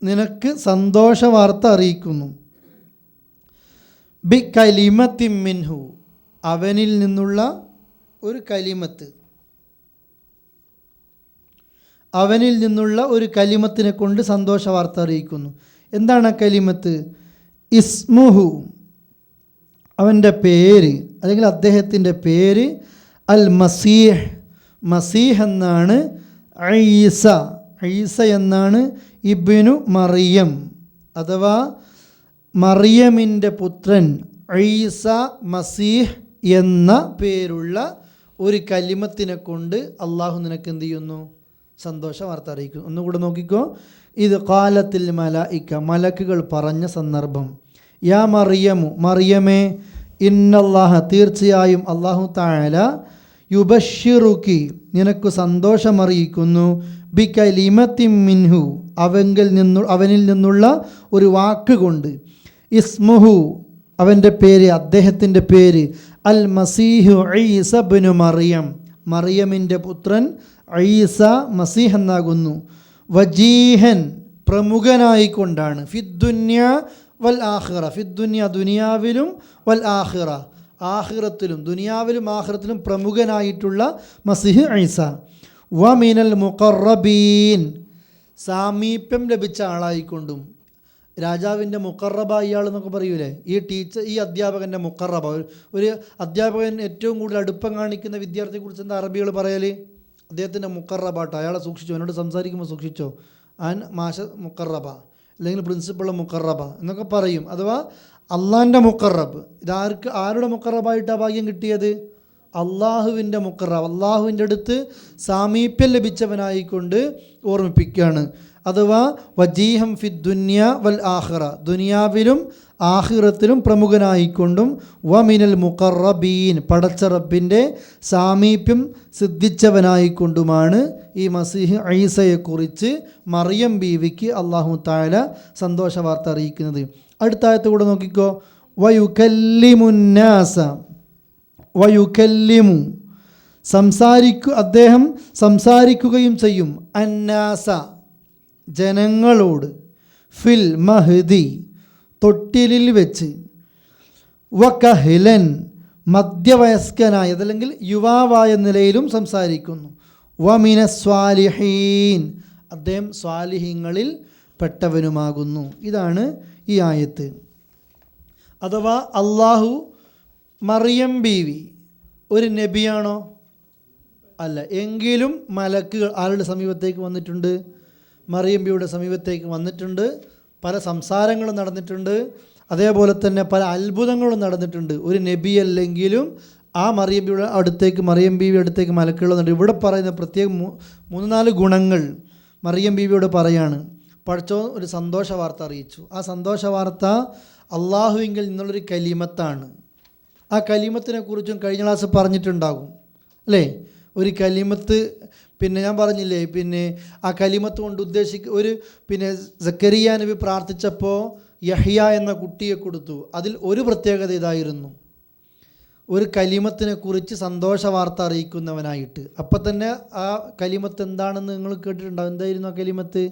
Speaker 3: നിനക്ക് സന്തോഷ വാർത്ത അറിയിക്കുന്നു, ബി കലിമത്തിൻ മിൻഹു, അവനിൽ നിന്നുള്ള ഒരു കലിമത്ത്. അവനിൽ നിന്നുള്ള ഒരു കലിമത്തിനെ കൊണ്ട് സന്തോഷ വാർത്ത അറിയിക്കുന്നു. എന്താണ് ആ കലിമത്ത്? ഇസ്മുഹു, അവൻ്റെ പേര് അല്ലെങ്കിൽ അദ്ദേഹത്തിൻ്റെ പേര് അൽ മസീഹ്, മസീഹ് എന്നാണ്. ഈസ, ഈസ എന്നാണ്. ഇബ്നു മറിയം അഥവാ മറിയമിൻ്റെ പുത്രൻ ഈസ മസീഹ് എന്ന പേരുള്ള ഒരു കലിമത്തിനെ കൊണ്ട് അള്ളാഹു നിനക്ക് എന്ത് ചെയ്യുന്നു? സന്തോഷ വാർത്ത അറിയിക്കുന്നു. ഒന്നുകൂടെ നോക്കിക്കോ. ഇത് ഖാലത്തിൽ മലായിക്ക, മലക്കുകൾ പറഞ്ഞ സന്ദർഭം. യാ മറിയമു, മറിയമേ, ഇന്നല്ലാഹ, തീർച്ചയായും അള്ളാഹു തആല, യുബശ്ശിറുക്കി, നിനക്ക് സന്തോഷമറിയിക്കുന്നു, ബി കലിമത്തിൻ മിൻഹു, അവനിൽ നിന്നുള്ള ഒരു വാക്ക് കൊണ്ട്, ഇസ്മുഹു, അവൻ്റെ പേര്, അദ്ദേഹത്തിൻ്റെ പേര്, അൽ മസീഹു ഈസ ഇബ്നു മറിയം, മറിയമിൻ്റെ പുത്രൻ ഈസ മസീഹ് എന്നാകുന്നു. വജീഹൻ, പ്രമുഖനായിക്കൊണ്ടാണ്. ഫിദ്ദുന്യ വൽ ആഖിറ, ഫിദ്ദുന്യ, ദുനിയാവിലും, വൽ ആഖിറ, ആഖിറത്തിലും, ദുനിയാവിലും ആഖിറത്തിലും പ്രമുഖനായിട്ടുള്ള മസീഹ് ഈസ. വമിനൽ മുഖറബീൻ, സാമീപ്യം ലഭിച്ച ആളായിക്കൊണ്ടും. രാജാവിൻ്റെ മുഖറബ ഇയാൾ എന്നൊക്കെ പറയൂലേ, ഈ അധ്യാപകൻ്റെ മുഖറബ. ഒരു അധ്യാപകൻ ഏറ്റവും കൂടുതൽ അടുപ്പം കാണിക്കുന്ന വിദ്യാർത്ഥിയെക്കുറിച്ച് എന്താ അറബികൾ പറയൽ? അദ്ദേഹത്തിൻ്റെ മുഖറബാട്ടോ, അയാളെ സൂക്ഷിച്ചോ, എന്നോട് സംസാരിക്കുമ്പോൾ സൂക്ഷിച്ചോ, ആൻ മാഷ മുഖറബ, അല്ലെങ്കിൽ പ്രിൻസിപ്പൾ മുഖറബ എന്നൊക്കെ പറയും. അഥവാ അള്ളാൻ്റെ മുഖറബ്. ആരുടെ മുഖറബായിട്ടാണ് ഭാഗ്യം കിട്ടിയത്? അള്ളാഹുവിൻ്റെ മുഖറബ്, അള്ളാഹുവിൻ്റെ അടുത്ത് സാമീപ്യം ലഭിച്ചവനായിക്കൊണ്ട് ഓർമ്മിപ്പിക്കുകയാണ്. അഥവാ വജീഹം ഫി ദുനിയ വൽ ആഖിറ, ദുനിയാവിലും ആഖിറത്തിലും പ്രമുഖനായിക്കൊണ്ടും, വമിനൽ മുഖറബീൻ, പടച്ച റബ്ബിൻ്റെ സാമീപ്യം സിദ്ധിച്ചവനായിക്കൊണ്ടുമാണ് ഈ മസീഹ് ഈസയെക്കുറിച്ച് മറിയം ബീവിക്ക് അല്ലാഹു തആല സന്തോഷ വാർത്ത അറിയിക്കുന്നത്. അടുത്ത ആയത്ത് കൂടെ നോക്കിക്കോ. വയുകല്ലിമുന്നാസ, വയുകല്ലിമു, അദ്ദേഹം സംസാരിക്കുകയും ചെയ്യും, അന്നാസ, ജനങ്ങളോട്, ഫിൽ മഹ്ദി, തൊട്ടിലിൽ വെച്ച്, വകഹ്ലൻ, മധ്യവയസ്കനായ അതല്ലെങ്കിൽ യുവാവായ നിലയിലും സംസാരിക്കുന്നു, വമിന സ്വാലിഹീൻ, അദ്ദേഹം സ്വാലിഹീങ്ങളിൽ പെട്ടവനുമാകുന്നു. ഇതാണ് ഈ ആയത്ത്. അഥവാ അള്ളാഹു മറിയം ബീവി ഒരു നബിയാണോ? അല്ല. എങ്കിലും മലക്കുകൾ ആരുടെ സമീപത്തേക്ക് വന്നിട്ടുണ്ട്? മറിയം ബീവിയുടെ സമീപത്തേക്ക് വന്നിട്ടുണ്ട്. പല സംസാരങ്ങളും നടന്നിട്ടുണ്ട്. അതേപോലെ തന്നെ പല അത്ഭുതങ്ങളും നടന്നിട്ടുണ്ട്. ഒരു നബി അല്ലെങ്കിലും ആ മറിയം ബീവിയുടെ അടുത്തേക്ക് മലക്കുകൾ വന്നിട്ടുണ്ട്. ഇവിടെ പറയുന്ന പ്രത്യേക 3-4 ഗുണങ്ങൾ മറിയം ബീവിയോട് പറയാണ്. പഠിച്ചോ ഒരു സന്തോഷ വാർത്ത അറിയിച്ചു. ആ സന്തോഷ വാർത്ത അള്ളാഹുവിങ്കിൽ നിന്നുള്ളൊരു കലിമത്താണ്. ആ കലിമത്തിനെ കുറിച്ചും കഴിഞ്ഞ ക്ലാസ് പറഞ്ഞിട്ടുണ്ടാകും അല്ലേ? ഒരു കലിമത്ത്, പിന്നെ ഞാൻ പറഞ്ഞില്ലേ, പിന്നെ ആ കലിമത്ത് കൊണ്ട് പിന്നെ സക്കരിയ നബി പ്രാർത്ഥിച്ചപ്പോൾ യഹ്യ എന്ന കുട്ടിയെ കൊടുത്തു. അതിൽ ഒരു പ്രത്യേകത ഇതായിരുന്നു, ഒരു കലിമത്തിനെ കുറിച്ച് സന്തോഷ വാർത്ത അറിയിക്കുന്നവനായിട്ട്. അപ്പം തന്നെ ആ കലിമത്ത് എന്താണെന്ന് നിങ്ങൾ കേട്ടിട്ടുണ്ടാവും. എന്തായിരുന്നു ആ കലിമത്ത്?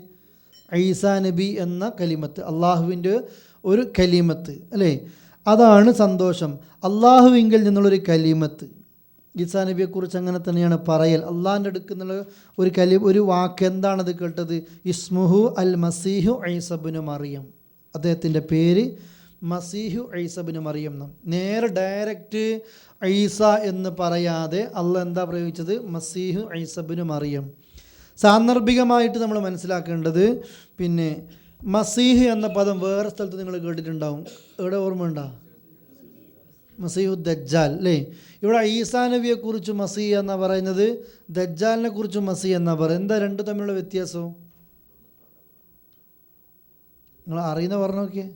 Speaker 3: ഈസാ നബി എന്ന കലിമത്ത്, അള്ളാഹുവിൻ്റെ ഒരു കലിമത്ത് അല്ലേ? അതാണ് സന്തോഷം, അള്ളാഹുവിങ്കിൽ നിന്നുള്ളൊരു കലിമത്ത്. ഈസാ നബിയെക്കുറിച്ച് അങ്ങനെ തന്നെയാണ് പറയൽ. അള്ളാഹിൻ്റെ അടുക്കുന്നുള്ള ഒരു വാക്ക് എന്താണത് കേട്ടത്? ഇസ്മുഹു അൽ മസീഹു ഈസ ഇബ്നു മറിയം, അദ്ദേഹത്തിൻ്റെ പേര് മസീഹു ഈസ ഇബ്നു മറിയം. നേരെ ഡയറക്റ്റ് ഈസ എന്ന് പറയാതെ അള്ളാഹ് എന്താ പ്രയോഗിച്ചത്? മസീഹു ഈസ ഇബ്നു മറിയം. സാന്ദർഭികമായിട്ട് നമ്മൾ മനസ്സിലാക്കേണ്ടത്, പിന്നെ മസീഹ് എന്ന പദം വേറെ സ്ഥലത്ത് നിങ്ങൾ കേട്ടിട്ടുണ്ടാവും. എവിടെ ഓർമ്മയുണ്ടോ? മസീഹു ദജ്ജാൽ അല്ലേ? ഇവിടെ ഈസാ നബിയെക്കുറിച്ച് മസീഹ് എന്നാണ് പറയുന്നത്, ദജ്ജാലിനെ കുറിച്ച് മസീഹ് എന്നാണ് പറയുന്നത്. എന്താ രണ്ട് തമ്മിലുള്ള വ്യത്യാസം? നിങ്ങൾ അറിയുന്ന പറഞ്ഞു നോക്കിയേ.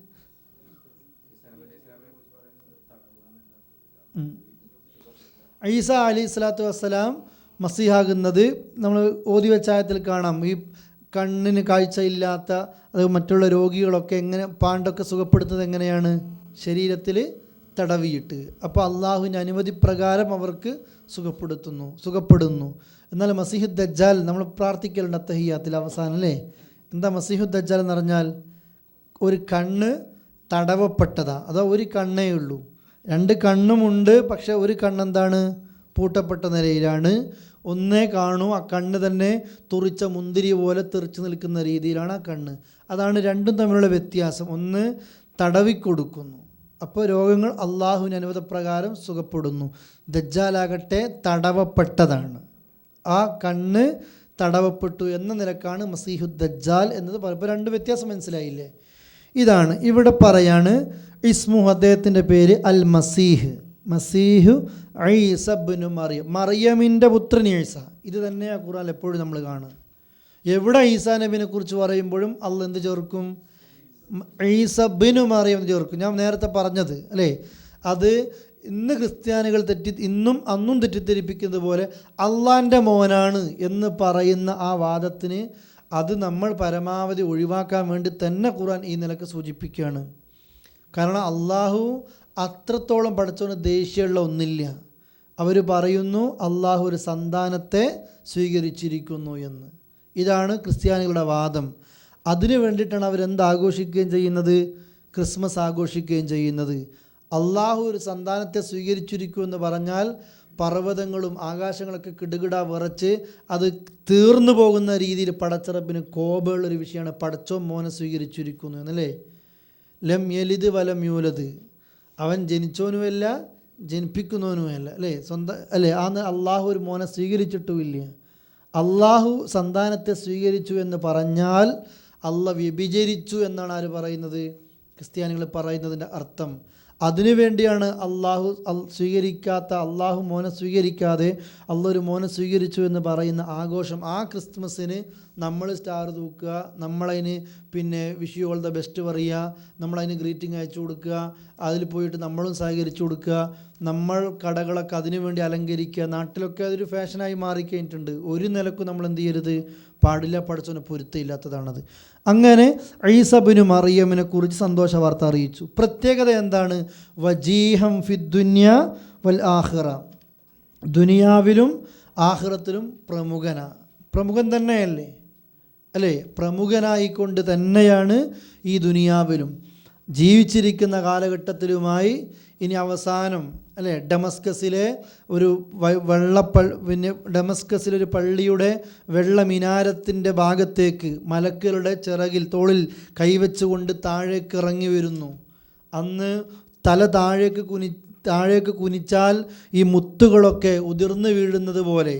Speaker 3: ഈസ അലൈഹി സ്വലാത്തു വസ്സലാം മസീഹാകുന്നത് നമ്മൾ ഓതി വെച്ച ആയത്തിൽ കാണാം. ഈ കണ്ണിന് കാഴ്ചയില്ലാത്ത അത് മറ്റുള്ള രോഗികളൊക്കെ എങ്ങനെ പാണ്ടൊക്കെ സുഖപ്പെടുത്തുന്നത് എങ്ങനെയാണ്? ശരീരത്തിൽ തടവിയിട്ട്. അപ്പോൾ അള്ളാഹുവിൻ്റെ അനുമതി പ്രകാരം അവർക്ക് സുഖപ്പെടുന്നു. എന്നാൽ മസീഹു ദജ്ജാൽ നമ്മൾ പ്രാർത്ഥിക്കലുണ്ട് തഹിയ്യാത്തിൽ അവസാനം അല്ലേ? എന്താ മസീഹു ദജ്ജാൽ എന്ന് പറഞ്ഞാൽ? ഒരു കണ്ണ് തടവപ്പെട്ടതാ. അതാ ഒരു കണ്ണേ ഉള്ളൂ. 2 കണ്ണുമുണ്ട്, പക്ഷെ ഒരു കണ്ണെന്താണ്? പൂട്ടപ്പെട്ട നിലയിലാണ്. ഒന്നേ കാണൂ, ആ കണ്ണ് തന്നെ തുറിച്ച മുന്തിരി പോലെ തെറിച്ച് നിൽക്കുന്ന രീതിയിലാണ് ആ കണ്ണ്. അതാണ് രണ്ടും തമ്മിലുള്ള വ്യത്യാസം. ഒന്ന് തടവിക്കൊടുക്കുന്നു, അപ്പോൾ രോഗങ്ങൾ അള്ളാഹുവിൻ്റെ അനുവദപ്രകാരം സുഖപ്പെടുന്നു. ദജ്ജാലാകട്ടെ തടവപ്പെട്ടതാണ്, ആ കണ്ണ് തടവപ്പെട്ടു എന്ന നിലക്കാണ് മസീഹു ദജ്ജാൽ എന്നത് പറയുമ്പോൾ രണ്ട് വ്യത്യാസം മനസ്സിലായില്ലേ? ഇതാണ് ഇവിടെ പറയാണ്. ഇസ്മു, അദ്ദേഹത്തിൻ്റെ പേര് അൽ മസീഹ്, മസീഹു ഈസ ഇബ്നു മറിയം, മറിയമിൻ്റെ പുത്രൻ ഈസ. ഇത് തന്നെയാണ് ഖുർആൻ എപ്പോഴും നമ്മൾ കാണുക. എവിടെ ഈസാ നബിനെ കുറിച്ച് പറയുമ്പോഴും അള്ളാഹ് എന്ത് ചേർക്കും? ഈസ ഇബ്നു മറിയം എന്ന് ചേർക്കും. ഞാൻ നേരത്തെ പറഞ്ഞത് അല്ലേ, അത് ഇന്ന് ക്രിസ്ത്യാനികൾ ഇന്നും അന്നും തെറ്റിദ്ധരിപ്പിക്കുന്നത് പോലെ അള്ളാൻ്റെ മോനാണ് എന്ന് പറയുന്ന ആ വാദത്തിന് അത് നമ്മൾ പരമാവധി ഒഴിവാക്കാൻ വേണ്ടി തന്നെ ഖുർആൻ ഈ നിലക്ക് സൂചിപ്പിക്കുകയാണ്. കാരണം അള്ളാഹു അത്രത്തോളം പഠിച്ചവന് ദേഷ്യമുള്ള ഒന്നില്ല. അവർ പറയുന്നു അള്ളാഹു ഒരു സന്താനത്തെ സ്വീകരിച്ചിരിക്കുന്നു എന്ന്. ഇതാണ് ക്രിസ്ത്യാനികളുടെ വാദം. അതിനു വേണ്ടിയിട്ടാണ് അവരെന്താഘോഷിക്കുകയും ചെയ്യുന്നത്? ക്രിസ്മസ് ആഘോഷിക്കുകയും ചെയ്യുന്നത്. അള്ളാഹു ഒരു സന്താനത്തെ സ്വീകരിച്ചിരിക്കുമെന്ന് പറഞ്ഞാൽ പർവ്വതങ്ങളും ആകാശങ്ങളൊക്കെ കിടുകിട വിറച്ച് അത് തീർന്നു പോകുന്ന രീതിയിൽ പടച്ചിറപ്പിന് കോപമുള്ളൊരു വിഷയമാണ് പടച്ചോ മോനെ സ്വീകരിച്ചിരിക്കുന്നു എന്നല്ലേ. ലം യലിദ് വലം യൂലദ്, അവൻ ജനിച്ചവനുമല്ല ജനിപ്പിക്കുന്നവനുമല്ല അല്ലേ, സ്വന്തം അല്ലേ. ആ അള്ളാഹു ഒരു മോനെ സ്വീകരിച്ചിട്ടുമില്ല. അള്ളാഹു സന്താനത്തെ സ്വീകരിച്ചു എന്ന് പറഞ്ഞാൽ അള്ളാഹ് വ്യഭിചരിച്ചു എന്നാണ് ആര് പറയുന്നത്? ക്രിസ്ത്യാനികൾ പറയുന്നതിൻ്റെ അർത്ഥം. അതിനുവേണ്ടിയാണ് അള്ളാഹു സ്വീകരിക്കാത്ത, അള്ളാഹു മോനെ സ്വീകരിക്കാതെ അള്ളാഹ് ഒരു മോനെ സ്വീകരിച്ചു എന്ന് പറയുന്ന ആഘോഷം. ആ ക്രിസ്മസിന് നമ്മൾ സ്റ്റാർ തൂക്കുക, നമ്മളതിന് പിന്നെ wish you all the best പറയുക, നമ്മളതിന് ഗ്രീറ്റിംഗ് അയച്ചു കൊടുക്കുക, അതിൽ പോയിട്ട് നമ്മളും സഹകരിച്ചു കൊടുക്കുക, നമ്മൾ കടകളൊക്കെ അതിനു വേണ്ടി അലങ്കരിക്കുക. നാട്ടിലൊക്കെ അതൊരു ഫാഷനായി മാറിക്കഴിഞ്ഞിട്ടുണ്ട്. ഒരു നിലക്കും നമ്മൾ എന്ത് ചെയ്യരുത്, പാടില്ല. പഠിച്ചവന് പൊരുത്തമില്ലാത്തതാണത്. അങ്ങനെ ഈസ ഇബ്നു മറിയമിനെ കുറിച്ച് സന്തോഷ വാർത്ത അറിയിച്ചു. പ്രത്യേകത എന്താണ്? വജീഹം ഫിദ്ദുന്യ വൽ ആഖിറ, ദുനിയാവിലും ആഖിറത്തിലും പ്രമുഖൻ തന്നെയല്ലേ അല്ലേ, പ്രമുഖനായിക്കൊണ്ട് തന്നെയാണ് ഈ ദുനിയാവിലും ജീവിച്ചിരിക്കുന്ന കാലഘട്ടത്തിലുമായി. ഇനി അവസാനം അല്ലേ, ഡമസ്കസിലെ ഒരു ഡമസ്കസിലൊരു പള്ളിയുടെ വെള്ള മിനാരത്തിൻ്റെ ഭാഗത്തേക്ക് മലക്കുകളുടെ ചിറകിൽ തോളിൽ കൈവച്ചുകൊണ്ട് താഴേക്ക് ഇറങ്ങി വരുന്നു. അന്ന് തല താഴേക്ക് കുനിച്ചാൽ ഈ മുത്തുകളൊക്കെ ഉതിർന്നു വീഴുന്നത് പോലെ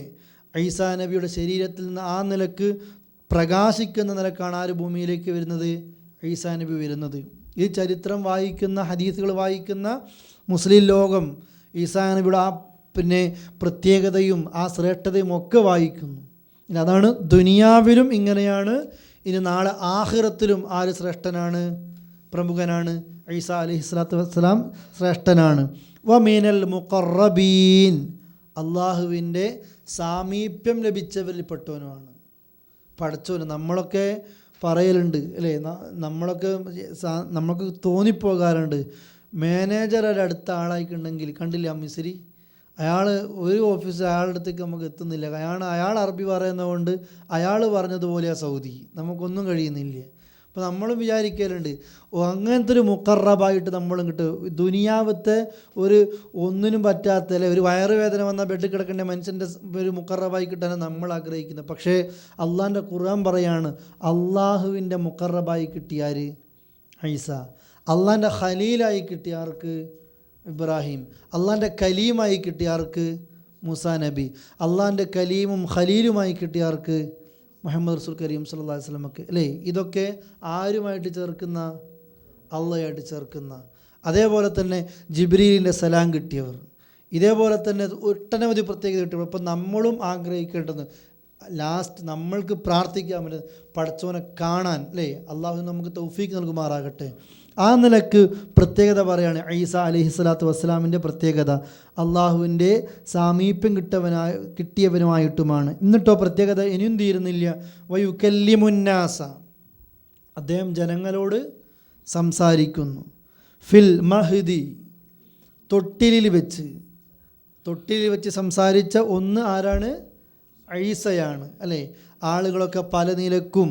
Speaker 3: ഈസാ നബിയുടെ ശരീരത്തിൽ നിന്ന് ആ നിലക്ക് പ്രകാശിക്കുന്ന നിലക്കാണ് ആര് ഭൂമിയിലേക്ക് വരുന്നത്? ഈസാ നബി വരുന്നത്. ഈ ചരിത്രം വായിക്കുന്ന, ഹദീസുകൾ വായിക്കുന്ന മുസ്ലിം ലോകം ഈസാ നബിയുടെ ആ പിന്നെ പ്രത്യേകതയും ആ ശ്രേഷ്ഠതയും ഒക്കെ വായിക്കുന്നു. അതാണ് ദുനിയാവിലും ഇങ്ങനെയാണ്. ഇനി നാളെ ആഖിറത്തിലും ആര് ശ്രേഷ്ഠനാണ്? പ്രമുഖനാണ്. ഈസാ അലൈഹിസ്സലാത്തു വസ്സലാം ശ്രേഷ്ഠനാണ്. വമീനൽ മുഖറബീൻ, അള്ളാഹുവിൻ്റെ സാമീപ്യം ലഭിച്ചവരിൽ പെട്ടവനുമാണ്. പഠിച്ചവന് നമ്മളൊക്കെ പറയലുണ്ട് അല്ലേ, നമ്മൾക്ക് തോന്നിപ്പോകാറുണ്ട്, മാനേജറുടെ അടുത്ത ആളായിട്ടുണ്ടെങ്കിൽ കണ്ടില്ല മിസ്രി, അയാൾ ഒരു ഓഫീസ് അയാളുടെ അടുത്തേക്ക് നമുക്ക് എത്തുന്നില്ല. അയാൾ അറബി പറയുന്നതുകൊണ്ട് അയാൾ പറഞ്ഞതുപോലെയാണ് സൗദി, നമുക്കൊന്നും കഴിയുന്നില്ല. അപ്പോൾ നമ്മളും വിചാരിക്കലുണ്ട് അങ്ങനത്തെ ഒരു മുഖറബായിട്ട് നമ്മളും കിട്ടും. ദുനിയാവത്തെ ഒരു ഒന്നിനും പറ്റാത്ത അല്ലെ, ഒരു വയറുവേദന വന്നാൽ ബെഡ് കിടക്കേണ്ട മനുഷ്യൻ്റെ ഒരു മുഖറബായി കിട്ടാനാണ് നമ്മൾ ആഗ്രഹിക്കുന്നത്. പക്ഷേ അള്ളാഹിൻ്റെ ഖുർആൻ പറയാണ് അള്ളാഹുവിൻ്റെ മുഖറബായി കിട്ടിയാർ ഈസ, അള്ളാഹിൻ്റെ ഖലീലായി കിട്ടിയാർക്ക് ഇബ്രാഹിം, അള്ളാഹിൻ്റെ കലീമായി കിട്ടിയാർക്ക് മൂസാ നബി, അള്ളാഹിൻ്റെ കലീമും ഖലീലുമായി കിട്ടിയാർക്ക് മുഹമ്മദ് റസൂൽ കരീം സല്ലല്ലാഹു അലൈഹി വസല്ലമക്ക് അല്ലേ. ഇതൊക്കെ ആരുമായിട്ട് ചേർക്കുന്ന? അള്ളയായിട്ട് ചേർക്കുന്ന. അതേപോലെ തന്നെ ജിബ്രീലിൻ്റെ സലാം കിട്ടിയവർ, ഇതേപോലെ തന്നെ ഒട്ടനവധി പ്രത്യേകത കിട്ടിയവർ. അപ്പം നമ്മളും ആഗ്രഹിക്കേണ്ടത് ലാസ്റ്റ് നമ്മൾക്ക് പ്രാർത്ഥിക്കാൻ പറ്റുന്നത് പടച്ചവനെ കാണാൻ അല്ലേ. അള്ളാഹു നമുക്ക് തൗഫീക്ക് നൽകുമാറാകട്ടെ. ആ നിലക്ക് പ്രത്യേകത പറയാണ് ഈസാ അലൈഹിസ്സലാത്തു വസ്സലാമിൻ്റെ പ്രത്യേകത അള്ളാഹുവിൻ്റെ സാമീപ്യം കിട്ടിയവനുമായിട്ടുമാണ്. എന്നിട്ടോ പ്രത്യേകത ഇനിയും തീരുന്നില്ല. വയുകല്ലിമുന്നാസ, അദ്ദേഹം ജനങ്ങളോട് സംസാരിക്കുന്നു. ഫിൽ മഹ്ദി, തൊട്ടിലിൽ വെച്ച് സംസാരിച്ച ഒന്ന് ആരാണ്? ഈസയാണ് അല്ലേ. ആളുകളൊക്കെ പല നിലക്കും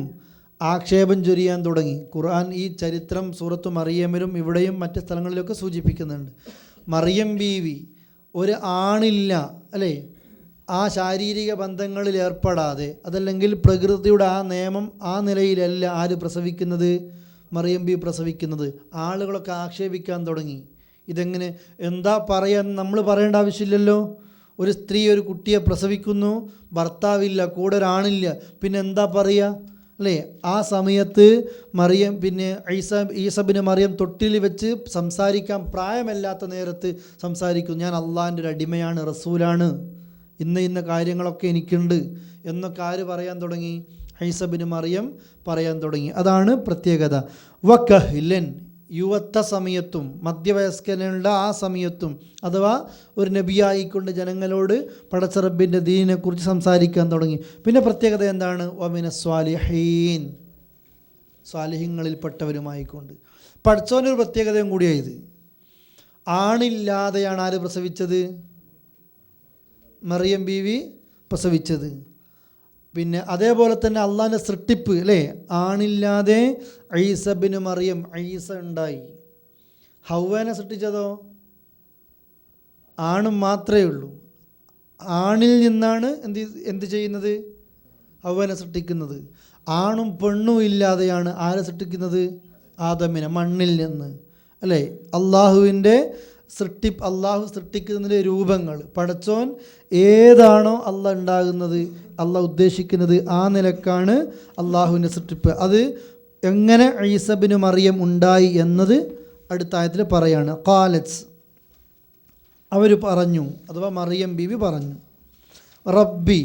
Speaker 3: ആക്ഷേപം ചൊരിയാൻ തുടങ്ങി. ഖുർആൻ ഈ ചരിത്രം സൂറത്തു മറിയമിലും ഇവിടെയും മറ്റ് സ്ഥലങ്ങളിലൊക്കെ സൂചിപ്പിക്കുന്നുണ്ട്. മറിയം ബീവി ഒരു ആണില്ല അല്ലേ, ആ ശാരീരിക ബന്ധങ്ങളിൽ ഏർപ്പെടാതെ, അതല്ലെങ്കിൽ പ്രകൃതിയുടെ ആ നിയമം ആ നിലയിലല്ല ആര് പ്രസവിക്കുന്നത്, മറിയം ബി പ്രസവിക്കുന്നത്. ആളുകളൊക്കെ ആക്ഷേപിക്കാൻ തുടങ്ങി. ഇതെങ്ങനെ, എന്താ പറയാൻ നമ്മൾ പറയേണ്ട ആവശ്യമില്ലല്ലോ. ഒരു സ്ത്രീ ഒരു കുട്ടിയെ പ്രസവിക്കുന്നു, ഭർത്താവില്ല, കൂടെ ഒരാണില്ല, പിന്നെ എന്താ പറയുക അല്ലേ? ആ സമയത്ത് മറിയം, പിന്നെ ഈസബിന് മറിയം തൊട്ടിൽ വെച്ച് സംസാരിക്കാൻ പ്രായമല്ലാത്ത നേരത്ത് സംസാരിക്കും. ഞാൻ അള്ളാഹിൻ്റെ ഒരു അടിമയാണ്, റസൂലാണ്, ഇന്ന കാര്യങ്ങളൊക്കെ എനിക്കുണ്ട് എന്നൊക്കെ ആര് പറയാൻ തുടങ്ങി? ഈസബിന് മറിയം പറയാൻ തുടങ്ങി. അതാണ് പ്രത്യേകത. വകഹ്ലൻ, യുവത്വ സമയത്തും മധ്യവയസ്കനുള്ള ആ സമയത്തും, അഥവാ ഒരു നബിയായിക്കൊണ്ട് ജനങ്ങളോട് പടച്ച റബ്ബിൻ്റെ ദീനിനെക്കുറിച്ച് സംസാരിക്കാൻ തുടങ്ങി. പിന്നെ പ്രത്യേകത എന്താണ്? വമിന സ്വാലിഹീൻ, സ്വാലിഹ്യങ്ങളിൽപ്പെട്ടവരുമായിക്കൊണ്ട്. പഠിച്ചവനൊരു പ്രത്യേകതയും കൂടിയായത്, ആണില്ലാതെയാണ് ആര് പ്രസവിച്ചത്? മറിയം ബീവി പ്രസവിച്ചത്. പിന്നെ അതേപോലെ തന്നെ അള്ളാഹിൻ്റെ സൃഷ്ടിപ്പ് അല്ലേ, ആണില്ലാതെ ഈസബിന് മറിയം, ഈസ ഉണ്ടായി. ഹവ്വനെ സൃഷ്ടിച്ചതോ ആണും മാത്രമേ ഉള്ളൂ. ആണിൽ നിന്നാണ് എന്ത് ചെയ്യുന്നത്? ഹവ്വനെ സൃഷ്ടിക്കുന്നത്. ആണും പെണ്ണും ഇല്ലാതെയാണ് ആരെ സൃഷ്ടിക്കുന്നത്? ആദമിനെ, മണ്ണിൽ നിന്ന് അല്ലേ. അള്ളാഹുവിൻ്റെ അള്ളാഹു സൃഷ്ടിക്കുന്നതിൻ്റെ രൂപങ്ങൾ, പടച്ചോൻ ഏതാണോ അള്ളാഹ് ഉണ്ടാകുന്നത്, അള്ളാഹ് ഉദ്ദേശിക്കുന്നത്, ആ നിലക്കാണ് അള്ളാഹുവിൻ്റെ സൃഷ്ടിപ്പ്. അത് എങ്ങനെ ഈസബിന് മറിയം ഉണ്ടായി എന്നത് അടുത്ത ആയത്തിൽ പറയാണ്. ഖാലത്ത്, അവർ പറഞ്ഞു, അഥവാ മറിയം ബീവി പറഞ്ഞു, റബ്ബി,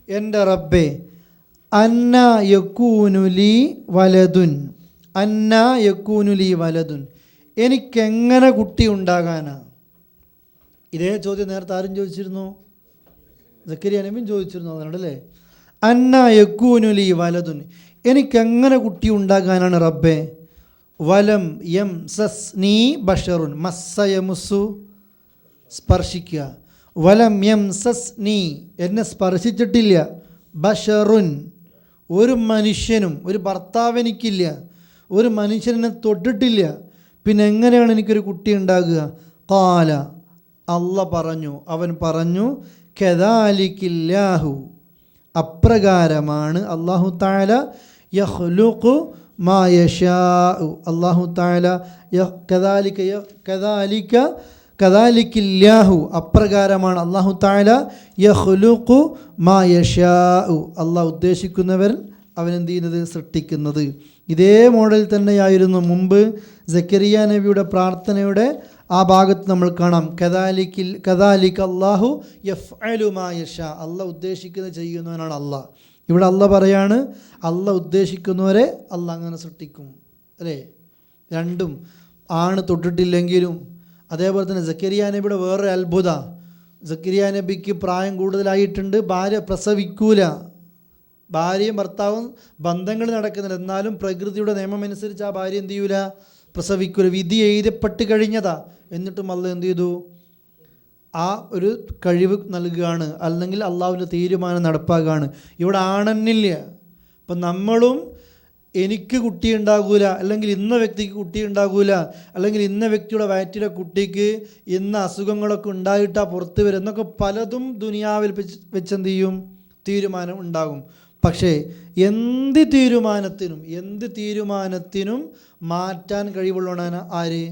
Speaker 3: എൻ്റെ റബ്ബേ, അന്നാ യകൂനുലി വലതുൻ, അന്നാ യകൂനുലി വലതുൻ, എനിക്കെങ്ങനെ കുട്ടി ഉണ്ടാകാനാ? ഇതേ ചോദ്യം നേരത്തെ ആരും ചോദിച്ചിരുന്നു? സക്കരിയ നബിയും ചോദിച്ചിരുന്നു. അതുകൊണ്ടല്ലേ, അന്നാ യകൂനുലി വലതുൻ, എനിക്കെങ്ങനെ കുട്ടി ഉണ്ടാകാനാണ് റബ്ബേ? വലം യം സസ് നീ ബഷറുൻ, മസ്സയമുസു സ്പർശിക്കുക, വലം യം സസ് നീ എന്നെ സ്പർശിച്ചിട്ടില്ല, ബഷറുൻ ഒരു മനുഷ്യനും, ഒരു ഭർത്താവ് എനിക്കില്ല, ഒരു മനുഷ്യനെ തൊട്ടിട്ടില്ല, പിന്നെ എങ്ങനെയാണ് എനിക്കൊരു കുട്ടി ഉണ്ടാകുക? ഖാല, അല്ല പറഞ്ഞു, അവൻ പറഞ്ഞു, കദാലികില്ലാഹു, അപ്രകാരമാണ് അല്ലാഹു തആല യഖ്ലുഖു മാ യശാഉ, അല്ലാഹു തആല കദാലികില്ലാഹു, അപ്രകാരമാണ് അല്ലാഹു തആല യഖ്ലുഖു മാ യശാഉ, അല്ലാഹു ഉദ്ദേശിക്കുന്നവർ അവൻ എന്ത് ചെയ്യുന്നത്? സൃഷ്ടിക്കുന്നത്. ഇതേ മോഡൽ തന്നെയായിരുന്നു മുമ്പ് സക്കരിയ നബിയുടെ പ്രാർത്ഥനയുടെ ആ ഭാഗത്ത് നമ്മൾ കാണാം, കദാലിക അല്ലാഹു യഫ്അലു മാ യശാ, അല്ലാഹ് ഉദ്ദേശിക്കുന്നത് ചെയ്യുന്നവനാണ് അല്ലാഹ്. ഇവിടെ അല്ലാഹ് പറയാണ്, അല്ലാഹ് ഉദ്ദേശിക്കുന്നവരെ അല്ലാഹ് അങ്ങനെ സൃഷ്ടിക്കും അല്ലേ. രണ്ടും ആണ് തൊട്ടിട്ടില്ലെങ്കിലും. അതേപോലെ തന്നെ സക്കരിയ നബിയുടെ വേറൊരു അത്ഭുത, സക്കരിയ നബിക്ക് പ്രായം കൂടുതലായിട്ടുണ്ട്, ഭാര്യ പ്രസവിക്കൂല, ഭാര്യയും ഭർത്താവും ബന്ധങ്ങൾ നടക്കുന്നില്ല, എന്നാലും പ്രകൃതിയുടെ നിയമം അനുസരിച്ച് ആ ഭാര്യ എന്ത് ചെയ്യൂല? പ്രസവിക്കൂല. വിധി എഴുതപ്പെട്ട് കഴിഞ്ഞതാ, എന്നിട്ടും അല്ലാഹ് എന്ത് ചെയ്തു? ആ ഒരു കഴിവ് നൽകുകയാണ്, അല്ലെങ്കിൽ അള്ളാഹുവിൻ്റെ തീരുമാനം നടപ്പാക്കുകയാണ്. ഇവിടെ ആണെന്നില്ല. അപ്പം നമ്മളും എനിക്ക് കുട്ടി ഉണ്ടാകൂല, അല്ലെങ്കിൽ ഇന്ന വ്യക്തിക്ക് കുട്ടി ഉണ്ടാകൂല, അല്ലെങ്കിൽ ഇന്ന വ്യക്തിയുടെ വയറ്റിലെ കുട്ടിക്ക് ഇന്ന അസുഖങ്ങളൊക്കെ ഉണ്ടായിട്ടാ പുറത്ത് വരും എന്നൊക്കെ പലതും ദുനിയാവിൽ വെച്ചെന്ത് ചെയ്യും? തീരുമാനം ഉണ്ടാകും. പക്ഷേ എന്ത് തീരുമാനത്തിനും മാറ്റാൻ കഴിവുള്ളവനാണ് ആര്?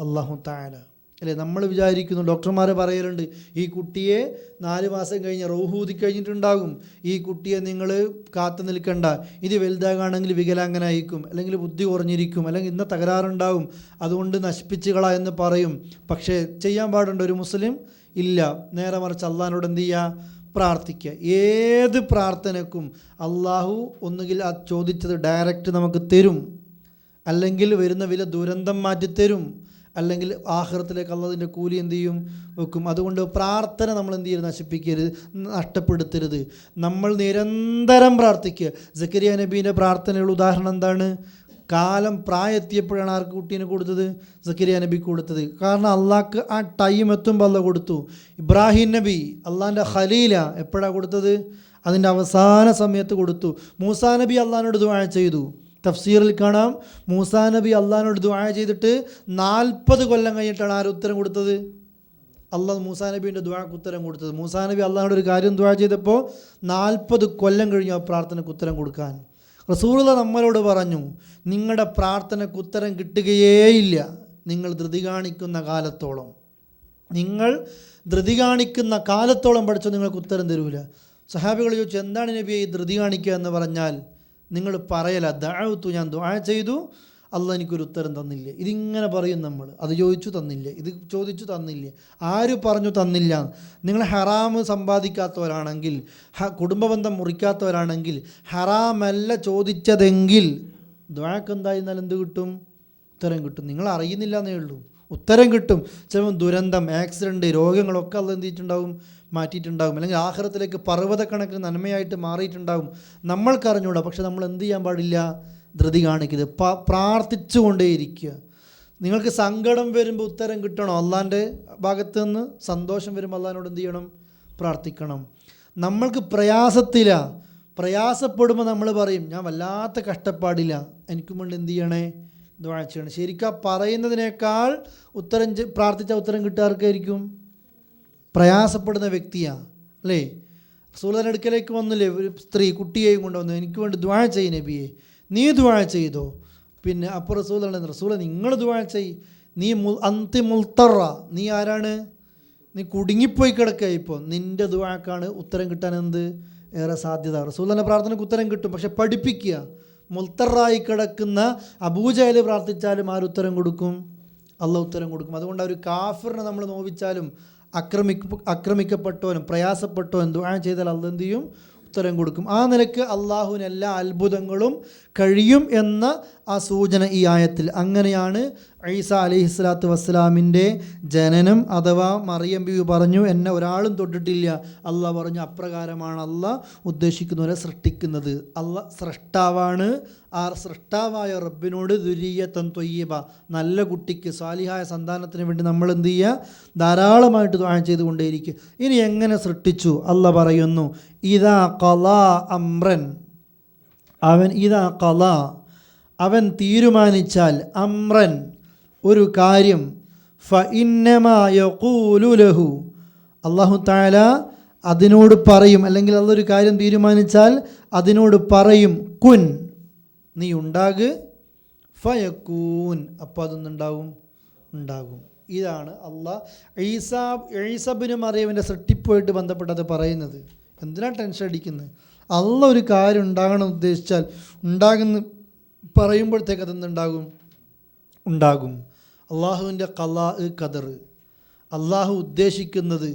Speaker 3: അല്ലാഹു തആല അല്ലേ. നമ്മൾ വിചാരിക്കുന്നു, ഡോക്ടർമാർ പറയലുണ്ട്, ഈ കുട്ടിയെ 4 മാസം കഴിഞ്ഞ് റൂഹൂതി കഴിഞ്ഞിട്ടുണ്ടാകും, ഈ കുട്ടിയെ നിങ്ങൾ കാത്തു നിൽക്കണ്ട, ഇത് വലുതാകാണെങ്കിൽ വികലാംഗനായിരിക്കും, അല്ലെങ്കിൽ ബുദ്ധി കുറഞ്ഞിരിക്കും, അല്ലെങ്കിൽ ഇന്ന തകരാറുണ്ടാകും, അതുകൊണ്ട് നശിപ്പിച്ചുകളാ എന്ന് പറയും. പക്ഷേ ചെയ്യാൻ പാടുണ്ടോ ഒരു മുസ്ലിം? ഇല്ല. നേരെ മറിച്ച് അള്ളാഹിനോട് എന്ത് ചെയ്യുക? പ്രാർത്ഥിക്കുക. ഏത് പ്രാർത്ഥനക്കും അള്ളാഹു ഒന്നുകിൽ ആ ചോദിച്ചത് ഡയറക്റ്റ് നമുക്ക് തരും, അല്ലെങ്കിൽ വരുന്ന വലിയ ദുരന്തം മാറ്റിത്തരും, അല്ലെങ്കിൽ ആഖിറത്തിലേക്ക് അള്ളാഹുവിൻ്റെ കൂലി എന്ത് ചെയ്യും? വെക്കും. അതുകൊണ്ട് പ്രാർത്ഥന നമ്മൾ എന്ത് ചെയ്യരുത്? നശിപ്പിക്കരുത്, നഷ്ടപ്പെടുത്തരുത്. നമ്മൾ നിരന്തരം പ്രാർത്ഥിക്കുക. സക്കരിയ നബീൻ്റെ പ്രാർത്ഥനയുള്ള ഉദാഹരണം എന്താണ്? കാലം പ്രായത്തിയപ്പോഴാണ് ആർക്ക് കുട്ടീനെ കൊടുത്തത്? സക്കരിയ നബി കൊടുത്തത്. കാരണം അള്ളാഹ്ക്ക് ആ ടൈം എത്തുമ്പോൾ അള്ളാഹ് കൊടുത്തു. ഇബ്രാഹിം നബി അള്ളാഹിൻ്റെ ഖലീല എപ്പോഴാണ് കൊടുത്തത്? അതിൻ്റെ അവസാന സമയത്ത് കൊടുത്തു. മൂസാ നബി അള്ളാഹിനോട് ദുആ ചെയ്തു. തഫ്സീറിൽ കാണാം, മൂസാ നബി അള്ളാഹിനോട് ദുആ ചെയ്തിട്ട് 40 കൊല്ലം കഴിഞ്ഞിട്ടാണ് ആര് ഉത്തരം കൊടുത്തത്? അള്ളാഹ് മൂസാ നബീൻ്റെ ദുആക്ക് ഉത്തരം കൊടുത്തത്. മൂസാ നബി അള്ളാഹുടെ ഒരു കാര്യം ദുആ ചെയ്തപ്പോൾ 40 കൊല്ലം കഴിഞ്ഞു ആ പ്രാർത്ഥനയ്ക്ക് ഉത്തരം കൊടുക്കാൻ. റസൂലുള്ളാ നമ്മളോട് പറഞ്ഞു, നിങ്ങളുടെ പ്രാർത്ഥനയ്ക്ക് ഉത്തരം കിട്ടുകയേയില്ല നിങ്ങൾ ധൃതി കാണിക്കുന്ന കാലത്തോളം. നിങ്ങൾ ധൃതി കാണിക്കുന്ന കാലത്തോളം പഠിച്ചോ നിങ്ങൾക്ക് ഉത്തരം തരൂല. സഹാബികൾ ചോദിച്ചു, എന്താണ് നബിയെ ഈ ധൃതി കാണിക്കുക എന്ന് പറഞ്ഞാൽ? നിങ്ങൾ പറയല, ദഅഉതു, ഞാൻ ദുആ ചെയ്തു, അള്ളാഹ് എനിക്കൊരു ഉത്തരം തന്നില്ലേ. ഇതിങ്ങനെ പറയും നമ്മൾ. അത് ചോദിച്ചു തന്നില്ലേ, ഇത് ചോദിച്ചു തന്നില്ലേ, ആര് പറഞ്ഞു തന്നില്ല. നിങ്ങൾ ഹറാമ് സമ്പാദിക്കാത്തവരാണെങ്കിൽ, കുടുംബബന്ധം മുറിക്കാത്തവരാണെങ്കിൽ, ഹറാമല്ല ചോദിച്ചതെങ്കിൽ ദുആക്ക് എന്തായിരുന്നാൽ എന്ത് കിട്ടും? ഉത്തരം കിട്ടും. നിങ്ങൾ അറിയുന്നില്ല എന്നേ ഉള്ളൂ, ഉത്തരം കിട്ടും. ചിലപ്പോൾ ദുരന്തം, ആക്സിഡൻറ്റ്, രോഗങ്ങളൊക്കെ അള്ളാഹ് എന്ത് ചെയ്തിട്ടുണ്ടാവും? മാറ്റിയിട്ടുണ്ടാകും. അല്ലെങ്കിൽ ആഖിറത്തിലേക്ക് പർവ്വതക്കണക്കിന് നന്മയായിട്ട് മാറിയിട്ടുണ്ടാകും. നമ്മൾക്കറിഞ്ഞൂടാ. പക്ഷെ നമ്മൾ എന്ത് ചെയ്യാൻ പാടില്ല? ധൃതി കാണിക്കരുത്. പ്രാർത്ഥിച്ചു കൊണ്ടേയിരിക്കുക. നിങ്ങൾക്ക് സങ്കടം വരുമ്പോൾ ഉത്തരം കിട്ടണോ? അള്ളാൻ്റെ ഭാഗത്ത് നിന്ന് സന്തോഷം വരുമ്പോൾ അള്ളാഹിനോട് എന്ത് ചെയ്യണം? പ്രാർത്ഥിക്കണം. നമ്മൾക്ക് പ്രയാസപ്പെടുമ്പോൾ നമ്മൾ പറയും, ഞാൻ വല്ലാത്ത കഷ്ടപ്പാടില്ല, എനിക്കും വേണ്ടി എന്ത് ചെയ്യണേ? ദുആ ചെയ്യണം. ശരിക്കും പറയുന്നതിനേക്കാൾ പ്രാർത്ഥിച്ച ഉത്തരം കിട്ടാർക്കായിരിക്കും? പ്രയാസപ്പെടുന്ന വ്യക്തിയാണ്, അല്ലേ? റസൂലുള്ളാഹിന്റെ അടുക്കലേക്ക് വന്നില്ലേ ഒരു സ്ത്രീ കുട്ടിയെയും കൊണ്ടുവന്നു, എനിക്ക് വേണ്ടി ദുആ ചെയ്യ് നബിയെ. നീ ദുആ ചെയ്തോ? പിന്നെ അപ്പോൾ റസൂലുള്ളാഹി നിങ്ങൾ ദുആ ചെയ്യ്, നീ അന്തി മുൽത്തറ, നീ ആരാണ്? നീ കുടുങ്ങിപ്പോയി കിടക്കുക. ഇപ്പോൾ നിൻ്റെ ദുആക്കാണ് ഉത്തരം കിട്ടാൻ ഏറെ സാധ്യത. റസൂലുള്ളാഹിന്റെ പ്രാർത്ഥനയ്ക്ക് ഉത്തരം കിട്ടും, പക്ഷെ പഠിപ്പിക്കുക. മുൽത്തറായി കിടക്കുന്ന അബൂജഹൽ പ്രാർത്ഥിച്ചാലും ആരുത്തരം കൊടുക്കും? അള്ളാഹ് ഉത്തരം കൊടുക്കും. അതുകൊണ്ട് ഒരു കാഫിറിനെ നമ്മൾ നോവിച്ചാലും ആക്രമിക്കപ്പെട്ടവനും പ്രയാസപ്പെട്ടവനും ദുആ ചെയ്താൽ അള്ളാഹ് എന്ത് ചെയ്യും? ഉത്തരം കൊടുക്കും. ആ നിലക്ക് അള്ളാഹുവിന് എല്ലാ അത്ഭുതങ്ങളും കഴിയും എന്ന ആ സൂചന ഈ ആയത്തിൽ. അങ്ങനെയാണ് ഈസാ അലൈഹിസ്സലാത്തു വസ്സലാമിൻ്റെ ജനനം. അഥവാ മറിയം ബീവി പറഞ്ഞു, എന്നെ ഒരാളും തൊട്ടിട്ടില്ല. അള്ളാഹ് പറഞ്ഞു, അപ്രകാരമാണ് അള്ളാഹ് ഉദ്ദേശിക്കുന്നവരെ സൃഷ്ടിക്കുന്നത്. അള്ളാഹ് സൃഷ്ടാവാണ്. ആ സൃഷ്ടാവായ റബ്ബിനോട് ദുരിയത്തൻ ത്വയ്യിബ, നല്ല കുട്ടിക്ക് സാലിഹായ സന്താനത്തിന് വേണ്ടി നമ്മൾ എന്ത് ചെയ്യുക? ധാരാളമായിട്ട് ദുആ ചെയ്തുകൊണ്ടേയിരിക്കുക. ഇനി എങ്ങനെ സൃഷ്ടിച്ചു? അള്ളാഹ് പറയുന്നു, ഇദാ ഖളാ അംറൻ, അവൻ തീരുമാനിച്ചാൽ, അംറൻ ഒരു കാര്യം, ഫഇന്നമാ യഖൂലു ലഹു, അല്ലാഹു തആല അതിനോട് പറയും. അല്ലെങ്കിൽ അള്ളാഹ് ഒരു കാര്യം തീരുമാനിച്ചാൽ അതിനോട് പറയും, കുൻ, നീ ഉണ്ടാക്, ഫയക്കൂൻ, അപ്പോൾ അതൊന്നുണ്ടാകും, ഉണ്ടാകും. ഇതാണ് അള്ളാഹ് ഈസാ ഇബ്നു മറിയമിൻ്റെ സൃഷ്ടിപ്പുമായിട്ട് ബന്ധപ്പെട്ടത് പറയുന്നത്. എന്തിനാ ടെൻഷൻ അടിക്കുന്നത്? അള്ളാഹ് ഒരു കാര്യം ഉണ്ടാകണം ഉദ്ദേശിച്ചാൽ ഉണ്ടാകുന്ന പറയുമ്പോഴത്തേക്ക് അതെന്തുണ്ടാകും? ഉണ്ടാകും. അള്ളാഹുവിൻ്റെ ഖലാ ഖദർ, അള്ളാഹു ഉദ്ദേശിക്കുന്നത്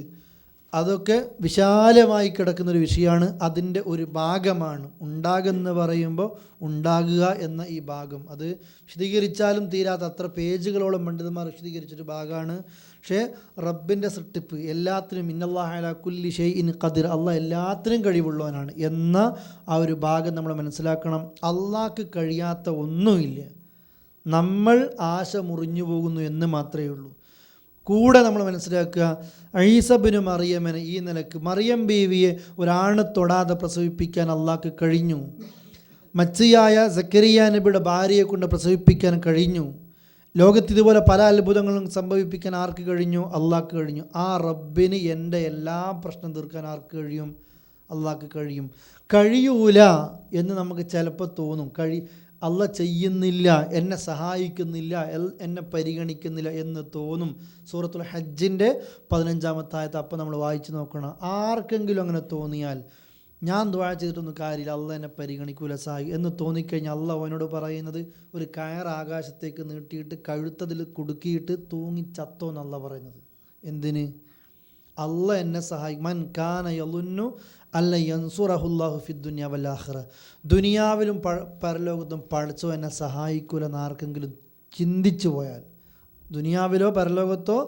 Speaker 3: അതൊക്കെ വിശാലമായി കിടക്കുന്നൊരു വിഷയമാണ്. അതിൻ്റെ ഒരു ഭാഗമാണ് ഉണ്ടാകുമെന്ന് പറയുമ്പോൾ ഉണ്ടാകുക എന്ന ഈ ഭാഗം. അത് വിശദീകരിച്ചാലും തീരാത്ത അത്ര പേജുകളോളം പണ്ഡിതന്മാർ വിശദീകരിച്ചൊരു ഭാഗമാണ്. പക്ഷേ റബ്ബിൻ്റെ സൃഷ്ടിപ്പ് എല്ലാത്തിനും, ഇന്നല്ലാഹു അലാ കുല്ലി ഷൈഇൻ ഖദീർ, അള്ളാഹ് എല്ലാത്തിനും കഴിവുള്ളവനാണ് എന്ന ആ ഒരു ഭാഗം നമ്മൾ മനസ്സിലാക്കണം. അള്ളാഹ്ക്ക് കഴിയാത്ത ഒന്നുമില്ല. നമ്മൾ ആശ മുറിഞ്ഞു പോകുന്നു എന്ന് മാത്രമേ ഉള്ളൂ. കൂടെ നമ്മൾ മനസ്സിലാക്കുക, ഈസാ ഇബ്നു മറിയമിനെ ഈ നിലക്ക്, മറിയം ബീവിയെ ഒരാണ് തൊടാതെ പ്രസവിപ്പിക്കാൻ അള്ളാഹ്ക്ക് കഴിഞ്ഞു. മച്ചിയായ സക്കരിയ നബിയുടെ ഭാര്യയെ കൊണ്ട് പ്രസവിപ്പിക്കാൻ കഴിഞ്ഞു. ലോകത്ത് ഇതുപോലെ പല അത്ഭുതങ്ങളും സംഭവിപ്പിക്കാൻ ആർക്ക് കഴിഞ്ഞു? അള്ളാഹ്ക്ക് കഴിഞ്ഞു. ആ റബ്ബിന് എൻ്റെ എല്ലാ പ്രശ്നം തീർക്കാൻ ആർക്ക് കഴിയും? അള്ളാഹ്ക്ക് കഴിയും. കഴിയൂല എന്ന് നമുക്ക് ചിലപ്പോൾ തോന്നും. അള്ളാഹ് ചെയ്യുന്നില്ല, എന്നെ സഹായിക്കുന്നില്ല, എന്നെ പരിഗണിക്കുന്നില്ല എന്ന് തോന്നും. സൂറത്തുൽ ഹജ്ജിൻ്റെ 15-ാമത്തെ ആയത്ത് അപ്പം നമ്മൾ വായിച്ച് നോക്കണം. ആർക്കെങ്കിലും അങ്ങനെ തോന്നിയാൽ, ഞാൻ ദുആ ചെയ്തിട്ടൊന്നും കാര്യമില്ല, അള്ളാഹ് എന്നെ പരിഗണിക്കൂല എന്ന് തോന്നിക്കഴിഞ്ഞാൽ അള്ളാഹ് അവനോട് പറയുന്നത്, ഒരു കയർ ആകാശത്തേക്ക് നീട്ടിയിട്ട് കഴുത്തതിൽ കുടുക്കിയിട്ട് തൂങ്ങി ചത്തോ എന്നല്ല പറയുന്നത്. എന്തിന്? അള്ളാഹ് എന്നെ സഹായിക്കും. മൻ കാന യളുന്നു അല്ല യൻസുറഹുല്ലാഹു ഫിദ്ദുനിയ വൽ ആഖിറ, ദുനിയാവിലും പരലോകത്തും പഠിച്ചോ എന്നെ സഹായിക്കൂലെന്ന് ആർക്കെങ്കിലും ചിന്തിച്ചു പോയാൽ, ദുനിയാവിലോ പരലോകത്തോ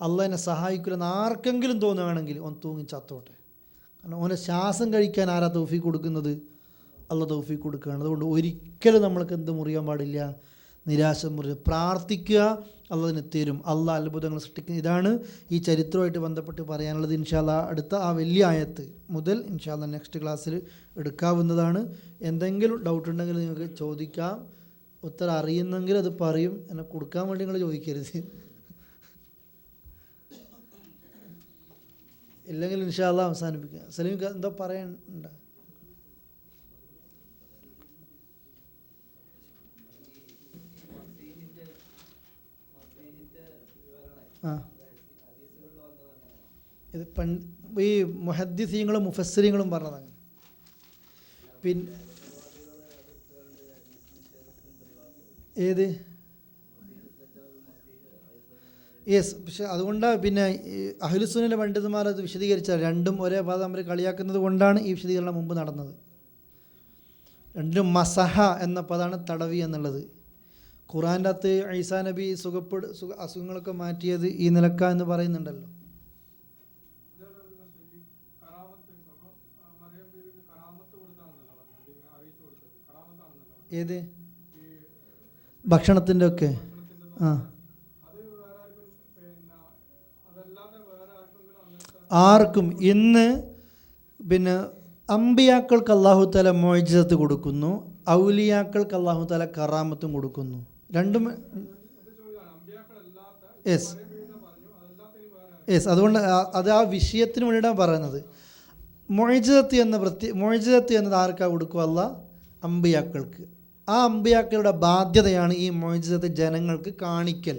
Speaker 3: അള്ളാഹ് എന്നെ സഹായിക്കൂലെന്ന് ആർക്കെങ്കിലും തോന്നുകയാണെങ്കിൽ ഓൻ തൂങ്ങി ചത്തോട്ടെ. കാരണം ഓനെ ശ്വാസം കഴിക്കാൻ ആരാ തൗഫീഖ് കൊടുക്കുന്നത്? അള്ളാഹ് തൗഫീഖ് കൊടുക്കുകയാണ്. അതുകൊണ്ട് ഒരിക്കലും നമ്മൾക്ക് എന്ത് മുറിയാൻ പാടില്ല? നിരാശ മുറിയുക. പ്രാർത്ഥിക്കുക, അള്ളാഹിന് തരും. അള്ളാഹ് അത്ഭുതങ്ങൾ സൃഷ്ടിക്കുന്നത്. ഇതാണ് ഈ ചരിത്രമായിട്ട് ബന്ധപ്പെട്ട് പറയാനുള്ളത്. ഇൻഷാ അല്ലാഹ് അടുത്ത ആ വലിയ ആയത്ത് മുതൽ ഇൻഷാ അല്ലാഹ് നെക്സ്റ്റ് ക്ലാസ്സിൽ എടുക്കാവുന്നതാണ്. എന്തെങ്കിലും ഡൗട്ട് ഉണ്ടെങ്കിൽ നിങ്ങൾക്ക് ചോദിക്കാം. ഉത്തരം അറിയുന്നെങ്കിൽ അത് പറയും. എന്നെ കൊടുക്കാൻ വേണ്ടി നിങ്ങൾ ചോദിക്കരുത്. ഇല്ലെങ്കിൽ ഇൻഷാ അല്ലാഹ് അവസാനിപ്പിക്കുക. സലീം എന്താ പറയാനുണ്ടോ? ആ ഇത് ഈ മുഹദ്ദിസീങ്ങളും മുഫസ്സിരീങ്ങളും പറഞ്ഞതാണ്. പിന്നെ ഏത് യെസ്, പക്ഷെ അതുകൊണ്ടാണ് പിന്നെ അഹ്ലുസുന്നയുടെ പണ്ഡിതന്മാർ അത് വിശദീകരിച്ചാൽ രണ്ടും ഒരേ ഭാഗം അവർ കളിയാക്കുന്നത് കൊണ്ടാണ് ഈ വിശദീകരണം മുമ്പ് നടന്നത്. രണ്ടിനും മസഹ എന്ന പദമാണ് തടവി എന്നുള്ളത്. ഖുറാൻ്റെ അകത്ത് ഈസാ നബി അസുഖങ്ങളൊക്കെ മാറ്റിയത് ഈ നിലക്ക എന്ന് പറയുന്നുണ്ടല്ലോ. ഏത് ഭക്ഷണത്തിൻ്റെ ഒക്കെ ആർക്കും ഇന്ന് പിന്നെ അമ്പിയാക്കൾക്ക് അല്ലാഹു തആല മുഅ്ജിസത്ത് കൊടുക്കുന്നു, ഔലിയാക്കൾക്ക് അല്ലാഹു തആല കറാമത്തും കൊടുക്കുന്നു. രണ്ടും യെസ് യെസ് അതുകൊണ്ട് അത് ആ വിഷയത്തിന് വേണ്ടിയിട്ടാണ് പറയുന്നത്. മുഅ്ജിസത്ത് എന്നത് ആർക്കാ കൊടുക്കുക? അല്ലാഹ് അമ്പിയാക്കൾക്ക്. ആ അമ്പിയാക്കളുടെ ബാധ്യതയാണ് ഈ മുഅ്ജിസത്ത് ജനങ്ങൾക്ക് കാണിക്കൽ.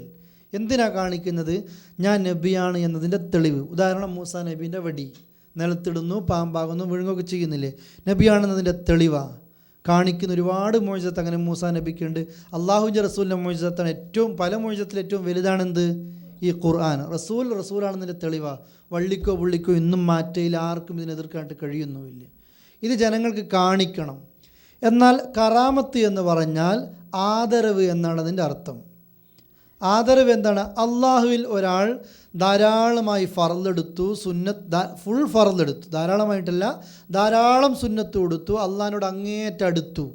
Speaker 3: എന്തിനാ കാണിക്കുന്നത്? ഞാൻ നബിയാണ് എന്നതിൻ്റെ തെളിവ്. ഉദാഹരണം മൂസാ നബീൻ്റെ വടി നിലത്തിടുന്നു, പാമ്പാകുന്നു, വിഴുങ്ങുകയൊക്കെ ചെയ്യുന്നില്ലേ? നബിയാണെന്നതിൻ്റെ തെളിവാണ് കാണിക്കുന്ന ഒരുപാട് മുഅ്ജിസത്ത് അങ്ങനെ മൂസാ നബിക്കുണ്ട്. അള്ളാഹുവിൻ്റെ റസൂലിൻ്റെ മുഅ്ജിസത്താണ് പല മുഅ്ജിസത്തിൽ ഏറ്റവും വലുതാണെന്ത്? ഈ ഖുർആൻ. റസൂലാണെന്നതിൻ്റെ തെളിവാണ്. വള്ളിക്കോ പുള്ളിക്കോ ഇന്നും മാറ്റയിൽ ആർക്കും ഇതിനെതിർക്കാനായിട്ട് കഴിയുന്നുമില്ല. ഇത് ജനങ്ങൾക്ക് കാണിക്കണം. എന്നാൽ കറാമത്ത് എന്ന് പറഞ്ഞാൽ ആദരവ് എന്നാണ് അതിൻ്റെ അർത്ഥം. ആദരവ് എന്താണ്? അള്ളാഹുവിൽ ഒരാൾ ധാരാളമായി ഫർളെടുത്തു, ഫുൾ ഫർളെടുത്തു, ധാരാളമായിട്ടല്ല, ധാരാളം സുന്നത്ത് കൊടുത്തു, അള്ളാഹിനോട് അങ്ങേറ്റടുത്തു,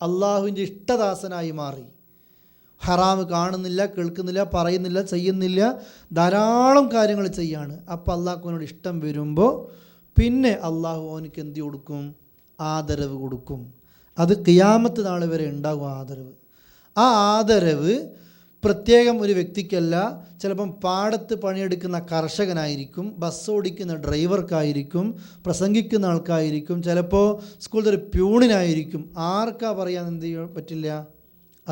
Speaker 3: അള്ളാഹുവിൻ്റെ ഇഷ്ടദാസനായി മാറി. ഹറാമ് കാണുന്നില്ല, കേൾക്കുന്നില്ല, പറയുന്നില്ല, ചെയ്യുന്നില്ല, ധാരാളം കാര്യങ്ങൾ ചെയ്യാണ്. അപ്പോൾ അള്ളാഹുവിനോട് ഇഷ്ടം വരുമ്പോൾ പിന്നെ അള്ളാഹു അവനക്ക് എന്ത് കൊടുക്കും? ആദരവ് കൊടുക്കും. അത് ഖിയാമത്ത് നാൾ വരെ ഉണ്ടാകും ആദരവ്. ആ ആദരവ് പ്രത്യേകം ഒരു വ്യക്തിക്കല്ല, ചിലപ്പം പാടത്ത് പണിയെടുക്കുന്ന കർഷകനായിരിക്കും, ബസ് ഓടിക്കുന്ന ഡ്രൈവർക്കായിരിക്കും, പ്രസംഗിക്കുന്ന ആൾക്കായിരിക്കും, ചിലപ്പോൾ സ്കൂളിൽ ഒരു പ്യൂണിനായിരിക്കും. ആർക്കാ പറയാൻ എന്ത് ചെയ്യാൻ പറ്റില്ല?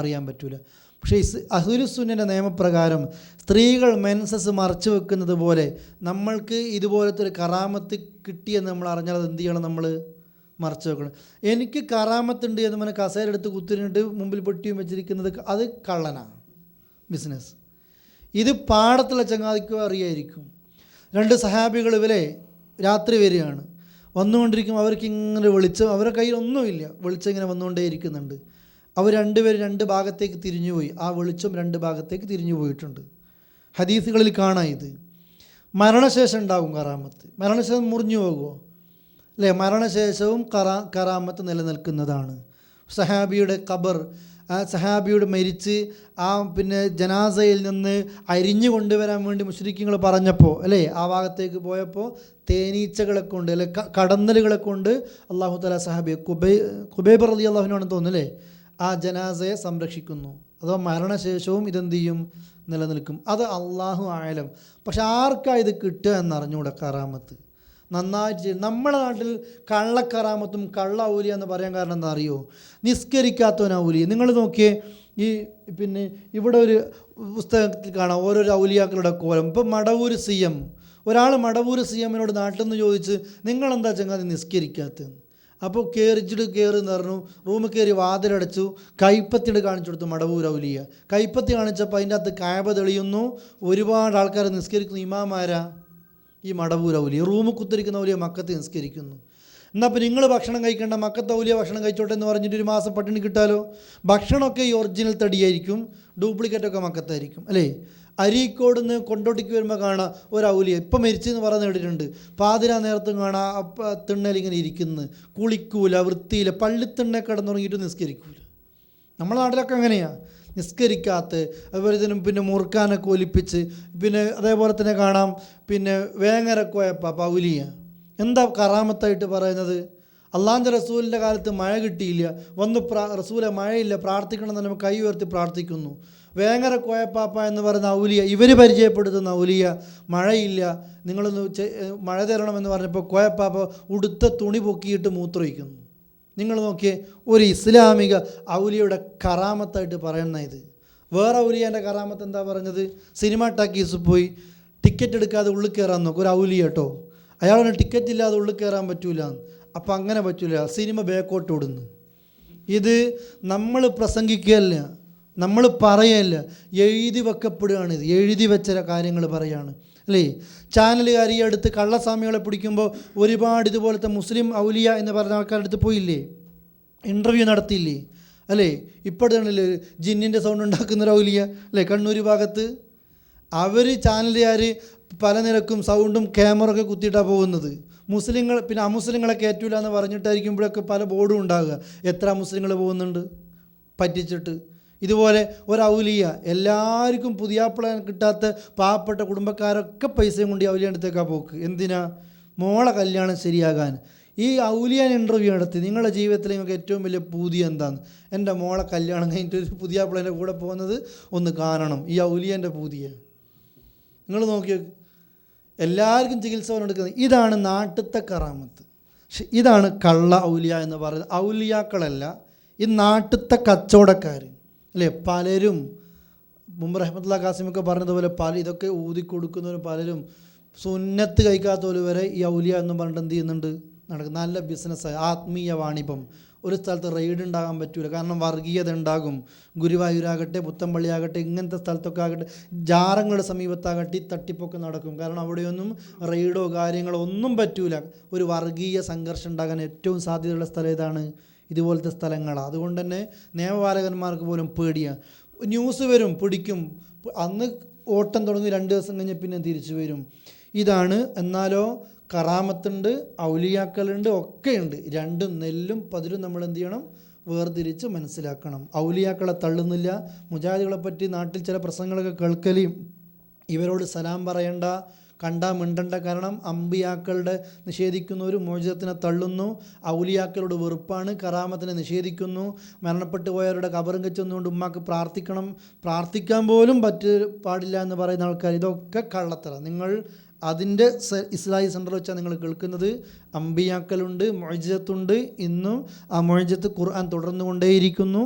Speaker 3: അറിയാൻ പറ്റില്ല. പക്ഷേ അഹ്ലുസുന്നയുടെ നിയമപ്രകാരം സ്ത്രീകൾ മെൻസസ് മറച്ചു വെക്കുന്നത് പോലെ നമ്മൾക്ക് ഇതുപോലത്തെ ഒരു കറാമത്ത് കിട്ടിയെന്ന് നമ്മൾ അറിഞ്ഞാൽ അത് എന്ത് ചെയ്യണം? നമ്മൾ മറച്ചു വെക്കണം. എനിക്ക് കറാമത്തുണ്ട് എന്ന് പറഞ്ഞാൽ കസേരയെടുത്ത് കുത്തിരിട്ട് മുമ്പിൽ പൊട്ടിയും വെച്ചിരിക്കുന്നത് അത് കള്ളനാണ്, ബിസിനസ്. ഇത് പാടത്തുള്ള ചങ്ങാതിക്കോ അറിയായിരിക്കും. രണ്ട് സഹാബികൾ ഇവരെ രാത്രി വരികയാണ്, വന്നുകൊണ്ടിരിക്കുമ്പോൾ അവർക്ക് ഇങ്ങനെ വെളിച്ചം, അവരുടെ കയ്യിൽ ഒന്നുമില്ല, വെളിച്ചം ഇങ്ങനെ വന്നുകൊണ്ടേ ഇരിക്കുന്നുണ്ട്. അവർ രണ്ടുപേരും രണ്ട് ഭാഗത്തേക്ക് തിരിഞ്ഞുപോയി. ആ വെളിച്ചം രണ്ട് ഭാഗത്തേക്ക് തിരിഞ്ഞു പോയിട്ടുണ്ട്. ഹദീസുകളിൽ കാണാം ഇത്. മരണശേഷം ഉണ്ടാകും കറാമത്ത്. മരണശേഷം മുറിഞ്ഞു പോകുമോ? അല്ലേ? മരണശേഷവും കറാമത്ത് നിലനിൽക്കുന്നതാണ്. സഹാബിയുടെ ഖബർ, ആ സഹാബിയുടെ മരിച്ച് ആ പിന്നെ ജനാസയിൽ നിന്ന് അരിഞ്ഞു കൊണ്ടുവരാൻ വേണ്ടി മുശ്രിക്കുകൾ പറഞ്ഞപ്പോൾ, അല്ലേ, ആ ഭാഗത്തേക്ക് പോയപ്പോൾ തേനീച്ചകളെ കൊണ്ട്, അല്ലെ കടന്നലുകളെ കൊണ്ട് അള്ളാഹു തആല സഹാബിയെ ഖുബൈബ് റളിയല്ലാഹു അൻഹു തോന്നുന്നു, അല്ലേ, ആ ജനാസയെ സംരക്ഷിക്കുന്നു. അഥവാ മരണശേഷവും ഇതെന്ത് ചെയ്യും? നിലനിൽക്കും. അത് അള്ളാഹു ആലം. പക്ഷെ ആർക്കാ ഇത് കിട്ടുക എന്നറിഞ്ഞൂടെ കറാമത്ത്? നന്നായിട്ട് നമ്മുടെ നാട്ടിൽ കള്ളക്കറാമത്തും കള്ള ഔലിയ എന്ന് പറയാൻ കാരണം എന്താ അറിയോ? നിസ്കരിക്കാത്തവൻ ഔലിയ. നിങ്ങൾ നോക്കിയേ, ഈ പിന്നെ ഇവിടെ ഒരു പുസ്തകത്തിൽ കാണാം ഓരോരോ ഔലിയാക്കളുടെ കോലം. ഇപ്പം മടവൂർ CM, ഒരാൾ മടവൂർ CMനോട് നാട്ടിൽ നിന്ന് ചോദിച്ച് നിങ്ങളെന്താ ചങ്ങാതി നിസ്കരിക്കാത്തതെന്ന്. അപ്പോൾ കയറുന്ന് പറഞ്ഞു, റൂമിൽ കയറി വാതിലടച്ചു, കൈപ്പത്തിയുടെ കാണിച്ചു കൊടുത്തു മടവൂർ ഔലിയ. കൈപ്പത്തി കാണിച്ചപ്പോൾ അതിൻ്റെ അകത്ത് കായബ തെളിയുന്നു, ഒരുപാട് ആൾക്കാർ നിസ്കരിക്കുന്നു. ഇമാമാരാ? ഈ മടവൂർ ഔലിയ. റൂമിൽ കുത്തിരിക്കുന്ന ഔലിയ മക്കത്ത് നിസ്കരിക്കുന്നു. എന്നാൽ അപ്പോൾ നിങ്ങൾ ഭക്ഷണം കഴിക്കേണ്ട, മക്കത്ത് ഔലിയ ഭക്ഷണം കഴിച്ചോട്ടെ എന്ന് പറഞ്ഞിട്ട് ഒരു മാസം പട്ടിണി കിട്ടാലോ? ഭക്ഷണമൊക്കെ ഈ ഒറിജിനൽ തടിയായിരിക്കും, ഡ്യൂപ്ലിക്കേറ്റൊക്കെ മക്കത്തായിരിക്കും, അല്ലേ? അരീക്കോട് നിന്ന് കൊണ്ടോട്ടിക്ക് വരുമ്പോൾ കാണാം ഒരു ഔലിയ, ഇപ്പം മരിച്ചെന്ന് പറഞ്ഞ് കേട്ടിട്ടുണ്ട്. പാതിരാ നേരത്തും കാണാം തിണ്ണലിങ്ങനെ ഇരിക്കുന്നു, കുളിക്കൂല, വൃത്തിയില്ല, പള്ളിത്തിണ്ണെ കിടന്നുറങ്ങിയിട്ട് നിസ്കരിക്കൂല. നമ്മുടെ നാട്ടിലൊക്കെ അങ്ങനെയാണ്, നിസ്കരിക്കാത്ത. അതുപോലെ തന്നെ പിന്നെ മുറുക്കാനൊക്കെ ഒലിപ്പിച്ച്, പിന്നെ അതേപോലെ തന്നെ കാണാം പിന്നെ വേങ്ങരക്കോയപ്പ പൗലിയ. എന്താ കറാമത്തായിട്ട് പറയുന്നത്? അള്ളാഹിൻ്റെ റസൂലിൻ്റെ കാലത്ത് മഴ കിട്ടിയില്ല, വന്ന് റസൂലെ മഴയില്ല, പ്രാർത്ഥിക്കണം എന്ന് നമുക്ക് കൈ ഉയർത്തി പ്രാർത്ഥിക്കുന്നു. വേങ്ങര കോയപ്പാപ്പ എന്ന് പറയുന്ന ഔലിയ, ഇവർ പരിചയപ്പെടുത്തുന്ന ഔലിയ, മഴയില്ല നിങ്ങളൊന്ന് മഴ തരണമെന്ന് പറഞ്ഞപ്പോൾ കോയപ്പാപ്പ ഉടുത്ത തുണി പൊക്കിയിട്ട് മൂത്രമൊഴിക്കുന്നു. നിങ്ങൾ നോക്കിയേ, ഒരു ഇസ്ലാമിക ഔലിയുടെ കറാമത്തായിട്ട് പറയുന്ന ഇത്. വേറെ ഔലിയാൻ്റെ കറാമത്ത് എന്താ പറഞ്ഞത്? സിനിമ ടാക്കീസ് പോയി ടിക്കറ്റ് എടുക്കാതെ ഉള്ളിൽ കയറാൻ നോക്കും ഒരു ഔലിയ കേട്ടോ. അയാളൊന്നും ടിക്കറ്റ് ഇല്ലാതെ ഉള്ളിൽ കയറാൻ പറ്റൂല. അപ്പം അങ്ങനെ പറ്റൂല, സിനിമ ബേക്കോട്ട് ഓടുന്നു. ഇത് നമ്മൾ പ്രസംഗിക്കുകയല്ല, നമ്മൾ പറയല്ല, എഴുതി വെക്കപ്പെടുകയാണ്. ഇത് എഴുതി വെച്ച കാര്യങ്ങൾ പറയാണ് അല്ലേ. ചാനലുകാർ ഈ അടുത്ത് കള്ളസ്വാമികളെ പിടിക്കുമ്പോൾ ഒരുപാട് ഇതുപോലത്തെ മുസ്ലിം ഔലിയ എന്ന് പറഞ്ഞ ആൾക്കാരുടെ അടുത്ത് പോയില്ലേ, ഇൻ്റർവ്യൂ നടത്തിയില്ലേ അല്ലേ. ഇപ്പോഴാണല്ലേ ജിന്നിൻ്റെ സൗണ്ട് ഉണ്ടാക്കുന്നൊരു ഔലിയ അല്ലേ കണ്ണൂർ ഭാഗത്ത്. അവർ ചാനലുകാർ പല നിരക്കും സൗണ്ടും ക്യാമറ ഒക്കെ കുത്തിയിട്ടാണ് പോകുന്നത്. മുസ്ലിങ്ങൾ പിന്നെ അമുസ്ലിങ്ങളെ കയറ്റൂല എന്ന് പറഞ്ഞിട്ടായിരിക്കുമ്പോഴൊക്കെ പല ബോർഡും ഉണ്ടാകുക. എത്ര മുസ്ലിങ്ങൾ പോകുന്നുണ്ട് പറ്റിച്ചിട്ട്. ഇതുപോലെ ഒരു ഔലിയ എല്ലാവർക്കും പുതിയാപ്പിള കിട്ടാത്ത പാവപ്പെട്ട കുടുംബക്കാരൊക്കെ പൈസയും കൊണ്ട് ഈ ഔലിയ അടുത്തേക്കാണ് പോക്ക്. എന്തിനാ? മോളെ കല്യാണം ശരിയാകാൻ. ഈ ഔലിയാൻ ഇൻ്റർവ്യൂ നടത്തി നിങ്ങളുടെ ജീവിതത്തിൽ നിങ്ങൾക്ക് ഏറ്റവും വലിയ പൂതി എന്താണ്? എൻ്റെ മോളെ കല്യാണം കഴിഞ്ഞിട്ട് ഒരു പുതിയാപ്പിളേൻ്റെ കൂടെ പോകുന്നത് ഒന്ന് കാണണം. ഈ ഔലിയാൻ്റെ പൂതിയ നിങ്ങൾ നോക്കിയോ. എല്ലാവർക്കും ചികിത്സ എടുക്കുന്നത്. ഇതാണ് നാട്ടിലത്തെ കറാമത്ത്. പക്ഷെ ഇതാണ് കള്ള ഔലിയ എന്ന് പറയുന്നത്. ഔലിയാക്കളല്ല, ഈ നാട്ടിലത്തെ കച്ചവടക്കാർ അല്ലേ. പലരും മുമ്പ് റഹ്മത്തുള്ളാഹി ഖാസിമൊക്കെ പറഞ്ഞതുപോലെ ഇതൊക്കെ ഊതിക്കൊടുക്കുന്നവരും പലരും സുന്നത്ത് കഴിക്കാത്തവർ വരെ ഈ ഔലിയ എന്ന് പറഞ്ഞിട്ട് എന്ത് ചെയ്യുന്നുണ്ട്, നടക്കും. നല്ല ബിസിനസ്, ആത്മീയ വാണിഭം. ഒരു സ്ഥലത്ത് റെയ്ഡ് ഉണ്ടാകാൻ പറ്റൂല, കാരണം വർഗീയത ഉണ്ടാകും. ഗുരുവായൂരാകട്ടെ പുത്തമ്പള്ളി ആകട്ടെ ഇങ്ങനത്തെ സ്ഥലത്തൊക്കെ ആകട്ടെ ജാറങ്ങളുടെ സമീപത്താകട്ടെ ഈ തട്ടിപ്പൊക്കെ നടക്കും. കാരണം അവിടെയൊന്നും റെയ്ഡോ കാര്യങ്ങളോ ഒന്നും പറ്റൂല. ഒരു വർഗീയ സംഘർഷം ഉണ്ടാകാൻ ഏറ്റവും സാധ്യതയുള്ള സ്ഥലം ഏതാണ്? ഇതുപോലത്തെ സ്ഥലങ്ങളാണ്. അതുകൊണ്ട് തന്നെ നിയമപാലകന്മാർക്ക് പോലും പേടിയാണ്. ന്യൂസ് വരും, പിടിക്കും, അന്ന് ഓട്ടം തുടങ്ങി 2 ദിവസം കഴിഞ്ഞ് പിന്നെ തിരിച്ചു വരും. ഇതാണ്. എന്നാലോ കറാമത്തുണ്ട്, ഔലിയാക്കളുണ്ട്, ഒക്കെയുണ്ട്. രണ്ടും നെല്ലും പതിരും നമ്മൾ എന്ത് ചെയ്യണം? വേർതിരിച്ച് മനസ്സിലാക്കണം. ഔലിയാക്കളെ തള്ളുന്നില്ല. മുജാഹിദുകളെ പറ്റി നാട്ടിൽ ചില പ്രസംഗങ്ങളൊക്കെ കേൾക്കലും ഇവരോട് സലാം പറയണ്ട, കണ്ടാൽ മിണ്ടണ്ട. കാരണം അമ്പിയാക്കളുടെ നിഷേധിക്കുന്നവർ മോചിതത്തിനെ തള്ളുന്നു. ഔലിയാക്കളോട് വെറുപ്പാണ്, കറാമത്തിനെ നിഷേധിക്കുന്നു. മരണപ്പെട്ടു പോയവരുടെ കബറും കെച്ചൊന്നുകൊണ്ട് ഉമ്മാക്ക് പ്രാർത്ഥിക്കാൻ പോലും പാടില്ല എന്ന് പറയുന്ന ആൾക്കാർ. ഇതൊക്കെ കള്ളത്തറ. നിങ്ങൾ അതിൻ്റെ ഇസ്ലാഹി സെൻറ്റർ വെച്ചാൽ നിങ്ങൾ കേൾക്കുന്നത്. അമ്പിയാക്കളുണ്ട്, മുഅ്ജിസത്തുണ്ട്, ഇന്നും ആ മുഅ്ജിസത്ത് ഖുർആൻ തുടർന്നു കൊണ്ടേയിരിക്കുന്നു.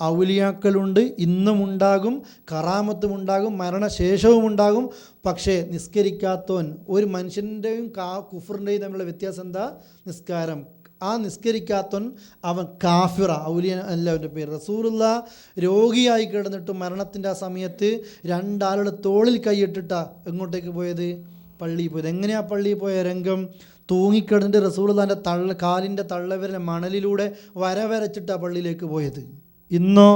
Speaker 3: ഔലിയാക്കളുണ്ട്, ഇന്നും ഉണ്ടാകും, കറാമത്തും ഉണ്ടാകും, മരണശേഷവും ഉണ്ടാകും. പക്ഷേ നിസ്കരിക്കാത്തവൻ, ഒരു മനുഷ്യൻ്റെയും കുഫറിൻ്റെയും തമ്മിലുള്ള വ്യത്യാസം എന്താ? നിസ്കാരം. ആ നിസ്കരിക്കാത്തവൻ അവൻ കാഫിറ. ഔലിയ അല്ല അവൻ്റെ പേര്. റസൂലുള്ളാഹി രോഗിയായി കിടന്നിട്ട് മരണത്തിൻ്റെ ആ സമയത്ത് 2 ആളുടെ തോളിൽ കൈയിട്ടിട്ടാ എങ്ങോട്ടേക്ക് പോയത്? പള്ളിയിൽ പോയത്. എങ്ങനെയാണ് പള്ളിയിൽ പോയ രംഗം? തൂങ്ങിക്കിടന്നിട്ട് റസൂലുള്ളാഹിൻ്റെ കാലിൻ്റെ തള്ളവിരൽ മണലിലൂടെ വരച്ചിട്ടാണ് പള്ളിയിലേക്ക് പോയത്. ഇന്നോ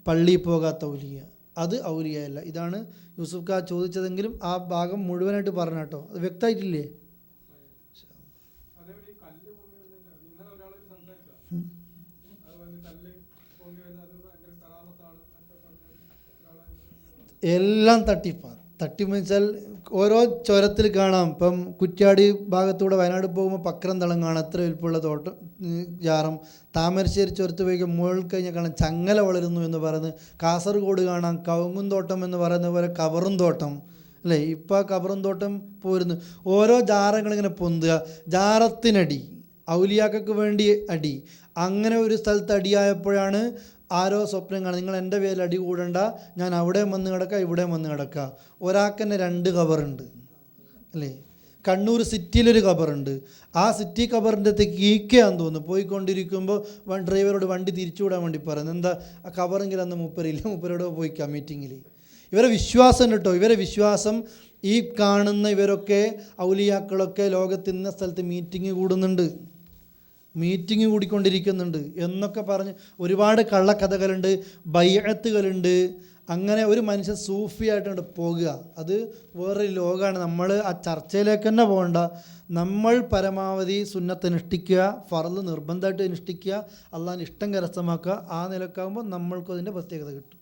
Speaker 3: പള്ളിയിൽ പോകാത്ത ഔലിയ. അത് ഔലിയ അല്ല. ഇതാണ് യൂസുഫ് ഖാ ചോദിച്ചതെങ്കിലും ആ ഭാഗം മുഴുവനായിട്ട് പറഞ്ഞു കേട്ടോ. അത് വ്യക്തമായിട്ടില്ലേ? എല്ലാം തട്ടിപ്പാണ്. തട്ടിപ്പ് വെച്ചാൽ ഓരോ ചുരത്തിൽ കാണാം. ഇപ്പം കുറ്റ്യാടി ഭാഗത്തൂടെ വയനാട് പോകുമ്പോൾ പക്രം കാണാം, എത്ര വലിപ്പമുള്ള തോട്ടം ജാറം. താമരശ്ശേരി ചുരത്ത് പോയി മുകളിൽ കഴിഞ്ഞാൽ കാണാം ചങ്ങല വളരുന്നു എന്ന് പറയുന്നത്. കാസർഗോഡ് കാണാം കവുങ്ങും തോട്ടം എന്ന് പറയുന്ന പോലെ കവറും തോട്ടം അല്ലേ. ഇപ്പോൾ ആ കവറും തോട്ടം പോരുന്നു. ഓരോ ജാറങ്ങളിങ്ങനെ പൊന്തുക, ജാറത്തിനടി, ഔലിയാക്കൾക്ക് വേണ്ടി അടി. അങ്ങനെ ഒരു സ്ഥലത്ത് അടിയായപ്പോഴാണ് ആരോ സ്വപ്നം കാണും, നിങ്ങൾ എൻ്റെ പേരിൽ അടി കൂടണ്ട, ഞാൻ അവിടെ വന്ന് കിടക്കുക ഇവിടെ വന്ന് കിടക്കുക. ഒരാൾക്ക് തന്നെ 2 കബറുണ്ട് അല്ലേ. കണ്ണൂർ സിറ്റിയിലൊരു കബറുണ്ട്. ആ സിറ്റി കബറിൻ്റെ അടുത്തേക്ക് ഈക്കയാന്ന് തോന്നുന്നു. പോയിക്കൊണ്ടിരിക്കുമ്പോൾ ഡ്രൈവറോട് വണ്ടി തിരിച്ചുവിടാൻ വേണ്ടി പറയുന്നത്. എന്താ ആ കബറെങ്കിൽ അന്ന് മൂപ്പരില്ല, മൂപ്പരോട് പോയിക്കാം മീറ്റിങ്ങിൽ. ഇവരെ വിശ്വാസം കേട്ടോ, ഇവരെ വിശ്വാസം ഈ കാണുന്ന ഇവരൊക്കെ ഔലിയാക്കളൊക്കെ ലോകത്ത് ഇന്ന സ്ഥലത്ത് മീറ്റിംഗ് കൂടുന്നുണ്ട്, മീറ്റിംഗ് കൂടിക്കൊണ്ടിരിക്കുന്നുണ്ട് എന്നൊക്കെ പറഞ്ഞ് ഒരുപാട് കള്ളക്കഥകളുണ്ട്, ബൈഅത്തുകളുണ്ട്. അങ്ങനെ ഒരു മനുഷ്യൻ സൂഫിയായിട്ടുണ്ട് പോകുക. അത് വേറൊരു ലോകമാണ്. നമ്മൾ ആ ചർച്ചയിലേക്ക് തന്നെ പോകണ്ട. നമ്മൾ പരമാവധി സുന്നത്ത് അനുഷ്ഠിക്കുക, ഫർള് നിർബന്ധമായിട്ട് അനുഷ്ഠിക്കുക, അള്ളാഹിൻ്റെ ഇഷ്ടം കരസ്ഥമാക്കുക. ആ നിലക്കാകുമ്പോൾ നമ്മൾക്കും അതിൻ്റെ പ്രത്യേകത കിട്ടും.